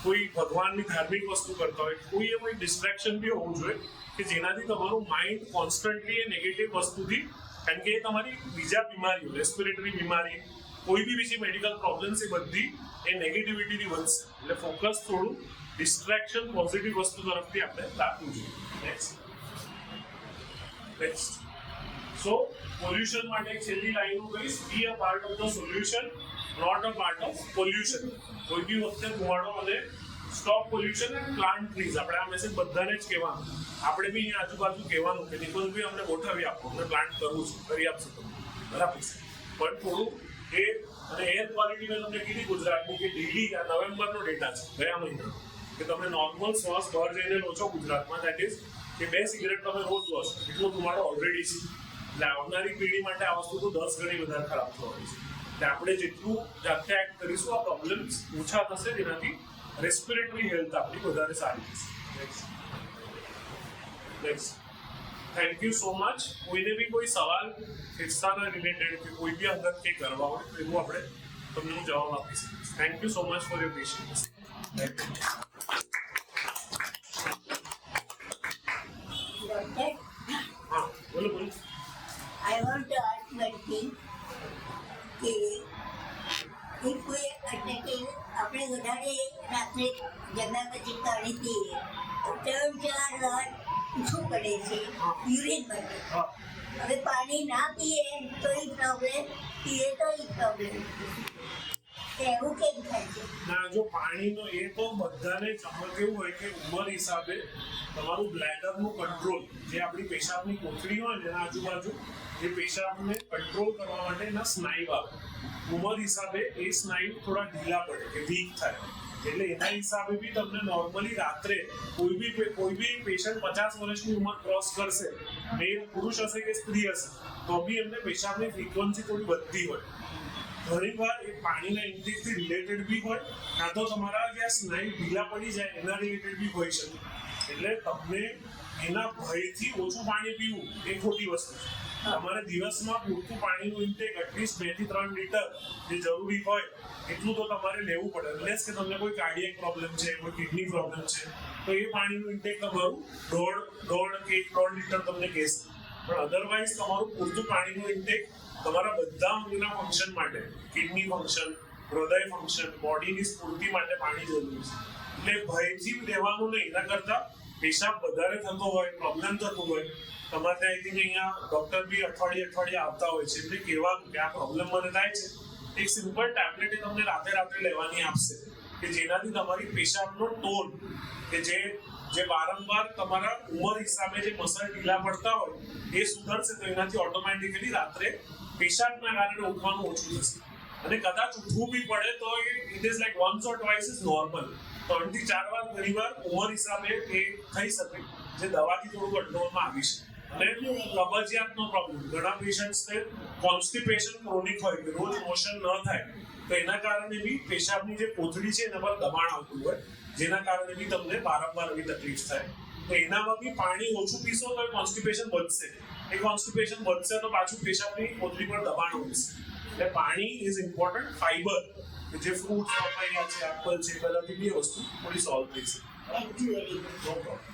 કોઈ ભગવાનની ધાર્મિક વસ્તુ કરતા હોય, કોઈ એવું ડિસ્ટ્રેક્શન બી હોવું જોઈએ કે જેનાથી તમારું માઇન્ડ કોન્સ્ટન્ટલી એ નેગેટિવ વસ્તુથી, કારણ કે એ તમારી બીજા બીમારીઓ, રેસ્પિરેટરી બીમારી, કોઈ બી બીજી મેડિકલ પ્રોબ્લેમ્સ એ બધી એ નેગેટિવિટીથી વધશે. એટલે ફોકસ થોડું ડિસ્ટ્રેક્શન પોઝિટિવ વસ્તુ તરફથી આપણે રાખવું જોઈએ. નેક્સ્ટ. સો પોલ્યુશન માટે એક છેલ્લી લાઈન હું કહીશ, be a part of the solution, not a part of pollution. કોઈ બી વખતે ધુમાડો અને stop pollution and plant trees. આપણે આ મેસેજ બધાને જ કહેવાનું, આપણે બી અહીંયા આજુબાજુ કહેવાનું કે નિકોલભાઈ અમને ગોઠવી આપો, અમને પ્લાન્ટ કરવું છે, કરી આપશો તમે, બરાબર છે. પણ થોડું એ અને એર ક્વોલિટી મેં તમને કીધી ગુજરાતની કે ડેલી આ નવેમ્બરનો ડેટા છે ગયા મહિનાનો, કે તમે નોર્મલ શ્વાસ બહાર જઈને લો છો ગુજરાતમાં, દેટ ઇઝ કે 2 સિગરેટ તમે રોજ લો છો, એટલો ધુમાડો ઓલરેડી છે. એટલે આવનારી પેઢી માટે આ વસ્તુ તો 10 ગણી વધારે ખરાબ થવાની છે. એટલે આપણે જેટલું જાતે એક્ટ કરીશું આ પ્રોબ્લેમ્સ ઓછા થશે, જેનાથી રેસ્પિરેટરી હેલ્થ આપણી વધારે સારી થશે. Next. Thank you so much. કોઈને બી કોઈ સવાલ ફેફસાના રિલેટેડ કે કોઈ બી અંદર કંઈ કરવા હોય તો એવું આપણે તમને હું જવાબ આપી શકીશ. Thank you so much for your patience. હા બોલો. I want to ask one thing. If we એટલે કે આપણે વધારે રાત્રે જમ્યા પછી પાણી પીએ તો 3-4 વાર શું પડે છે યુરિન માટે. હવે પાણી ના પીએ તો એ પ્રોબ્લેમ, પીએ તો એ પ્રોબ્લેમ. એવું કેમ થાય છે? ના, જો પાણીનો એ તો બધાને જ આમાં કેવું હોય કે ઉંમર હિસાબે તમારું બ્લેડરનું કંટ્રોલ, જે આપણી પેશાબની કોથળી હોય ને એના આજુબાજુ એ પેશાબને કંટ્રોલ કરવા માટે એના સ્નાયુ આવે. ઉંમર હિસાબે એ સ્નાયુ થોડા ઢીલા પડે કે વીક થાય. એટલે એના હિસાબે બી તમને નોર્મલી રાત્રે કોઈ બી પેશન્ટ 50 વર્ષની ઉંમર ક્રોસ કરશે, મેલ પુરુષ હશે કે સ્ત્રી હશે, તો બી એમને પેશાબની ફ્રીક્વન્સી થોડી વધતી હોય. ઘણી વાર એ પાણીના ઇન્ટેકથી રિલેટેડ બી હોય, કાં તો તમારા જે આ સ્નાયુ ઢીલા પડી જાય એના રિલેટેડ બી હોઈ શકે. એટલે તમને એના ભયથી ઓછું પાણી પીવું એ ખોટી વસ્તુ છે. તમારે દિવસમાં પૂરતું પાણીનું ઇન્ટેક એટલીસ્ટ 2 થી 3 લીટર જે જરૂરી હોય એટલું તો તમારે લેવું પડે. અનલેસ કે તમને કોઈ કાર્ડિયક પ્રોબ્લેમ છે, કોઈ કિડની પ્રોબ્લેમ છે, તો એ પાણીનું ઇન્ટેક તમારું 1.5 કે 1.5 લીટર તમને કહેશે. પણ અધરવાઇઝ તમારું પૂરતું પાણીનું ઇન્ટેક તમારા બધા અંગના ફંક્શન માટે, કિડની ફંક્શન, હૃદય ફંક્શન, બોડીની સ્ફૂર્તિ માટે પાણી જરૂરી છે. એટલે ભયથી રહેવાનું નહીં. એના કરતાં પેશાબ વધારે થતો હોય, પ્રોબ્લેમ થતો હોય, તમારે ત્યાંથી અહીંયા ડૉક્ટર બી અઠવાડિયે આવતા હોય છે, એટલે કહેવાનું કે આ પ્રોબ્લેમ મને થાય છે, એક સિમ્પલ ટેબ્લેટ એ તમને રાત્રે લેવાની આપશે કે જેનાથી તમારી પેશાબનો ટોન કે જે વારંવાર તમારા ઉંમર હિસાબે જે મસલ ઢીલા પડતા હોય એ સુધરશે. તો એનાથી ઓટોમેટિકલી રાત્રે પેશાબના કારણે ઉઠવાનું ઓછું થશે. અને કદાચ ઉઠવું બી પડે તો it is like once or twice is normal. 3 થી 4 વાર ઘણી વાર ઉંમર હિસાબે એ થઈ શકે, જે દવાથી થોડું કંટ્રોલમાં આવી છે. અને કબજિયાતનો પ્રોબ્લેમ, ઘણા પેશન્ટ્સને કોન્સ્ટિપેશન ક્રોનિક હોય કે રોજ મોશન ન થાય, તો એના કારણે બી પેશાબની જે કોથળી છે એના પર દબાણ આવતું હોય, જેના કારણે બી તમને વારંવાર એવી તકલીફ થાય. તો એનામાં બી પાણી ઓછું પીશો તો કોન્સ્ટિપેશન વધશે. એ કોન્સ્ટિપેશન વધશે તો પાછું પેશાબની કોથળી પર દબાણ વધશે. એટલે પાણી ઇઝ ઇમ્પોર્ટન્ટ. ફાઈબર જે ફ્રૂટ, પપૈયા છે, એપલ છે, બધાથી બી વસ્તુ થોડી સોલ્વ થઈ શકે. Thank you very much. No problem.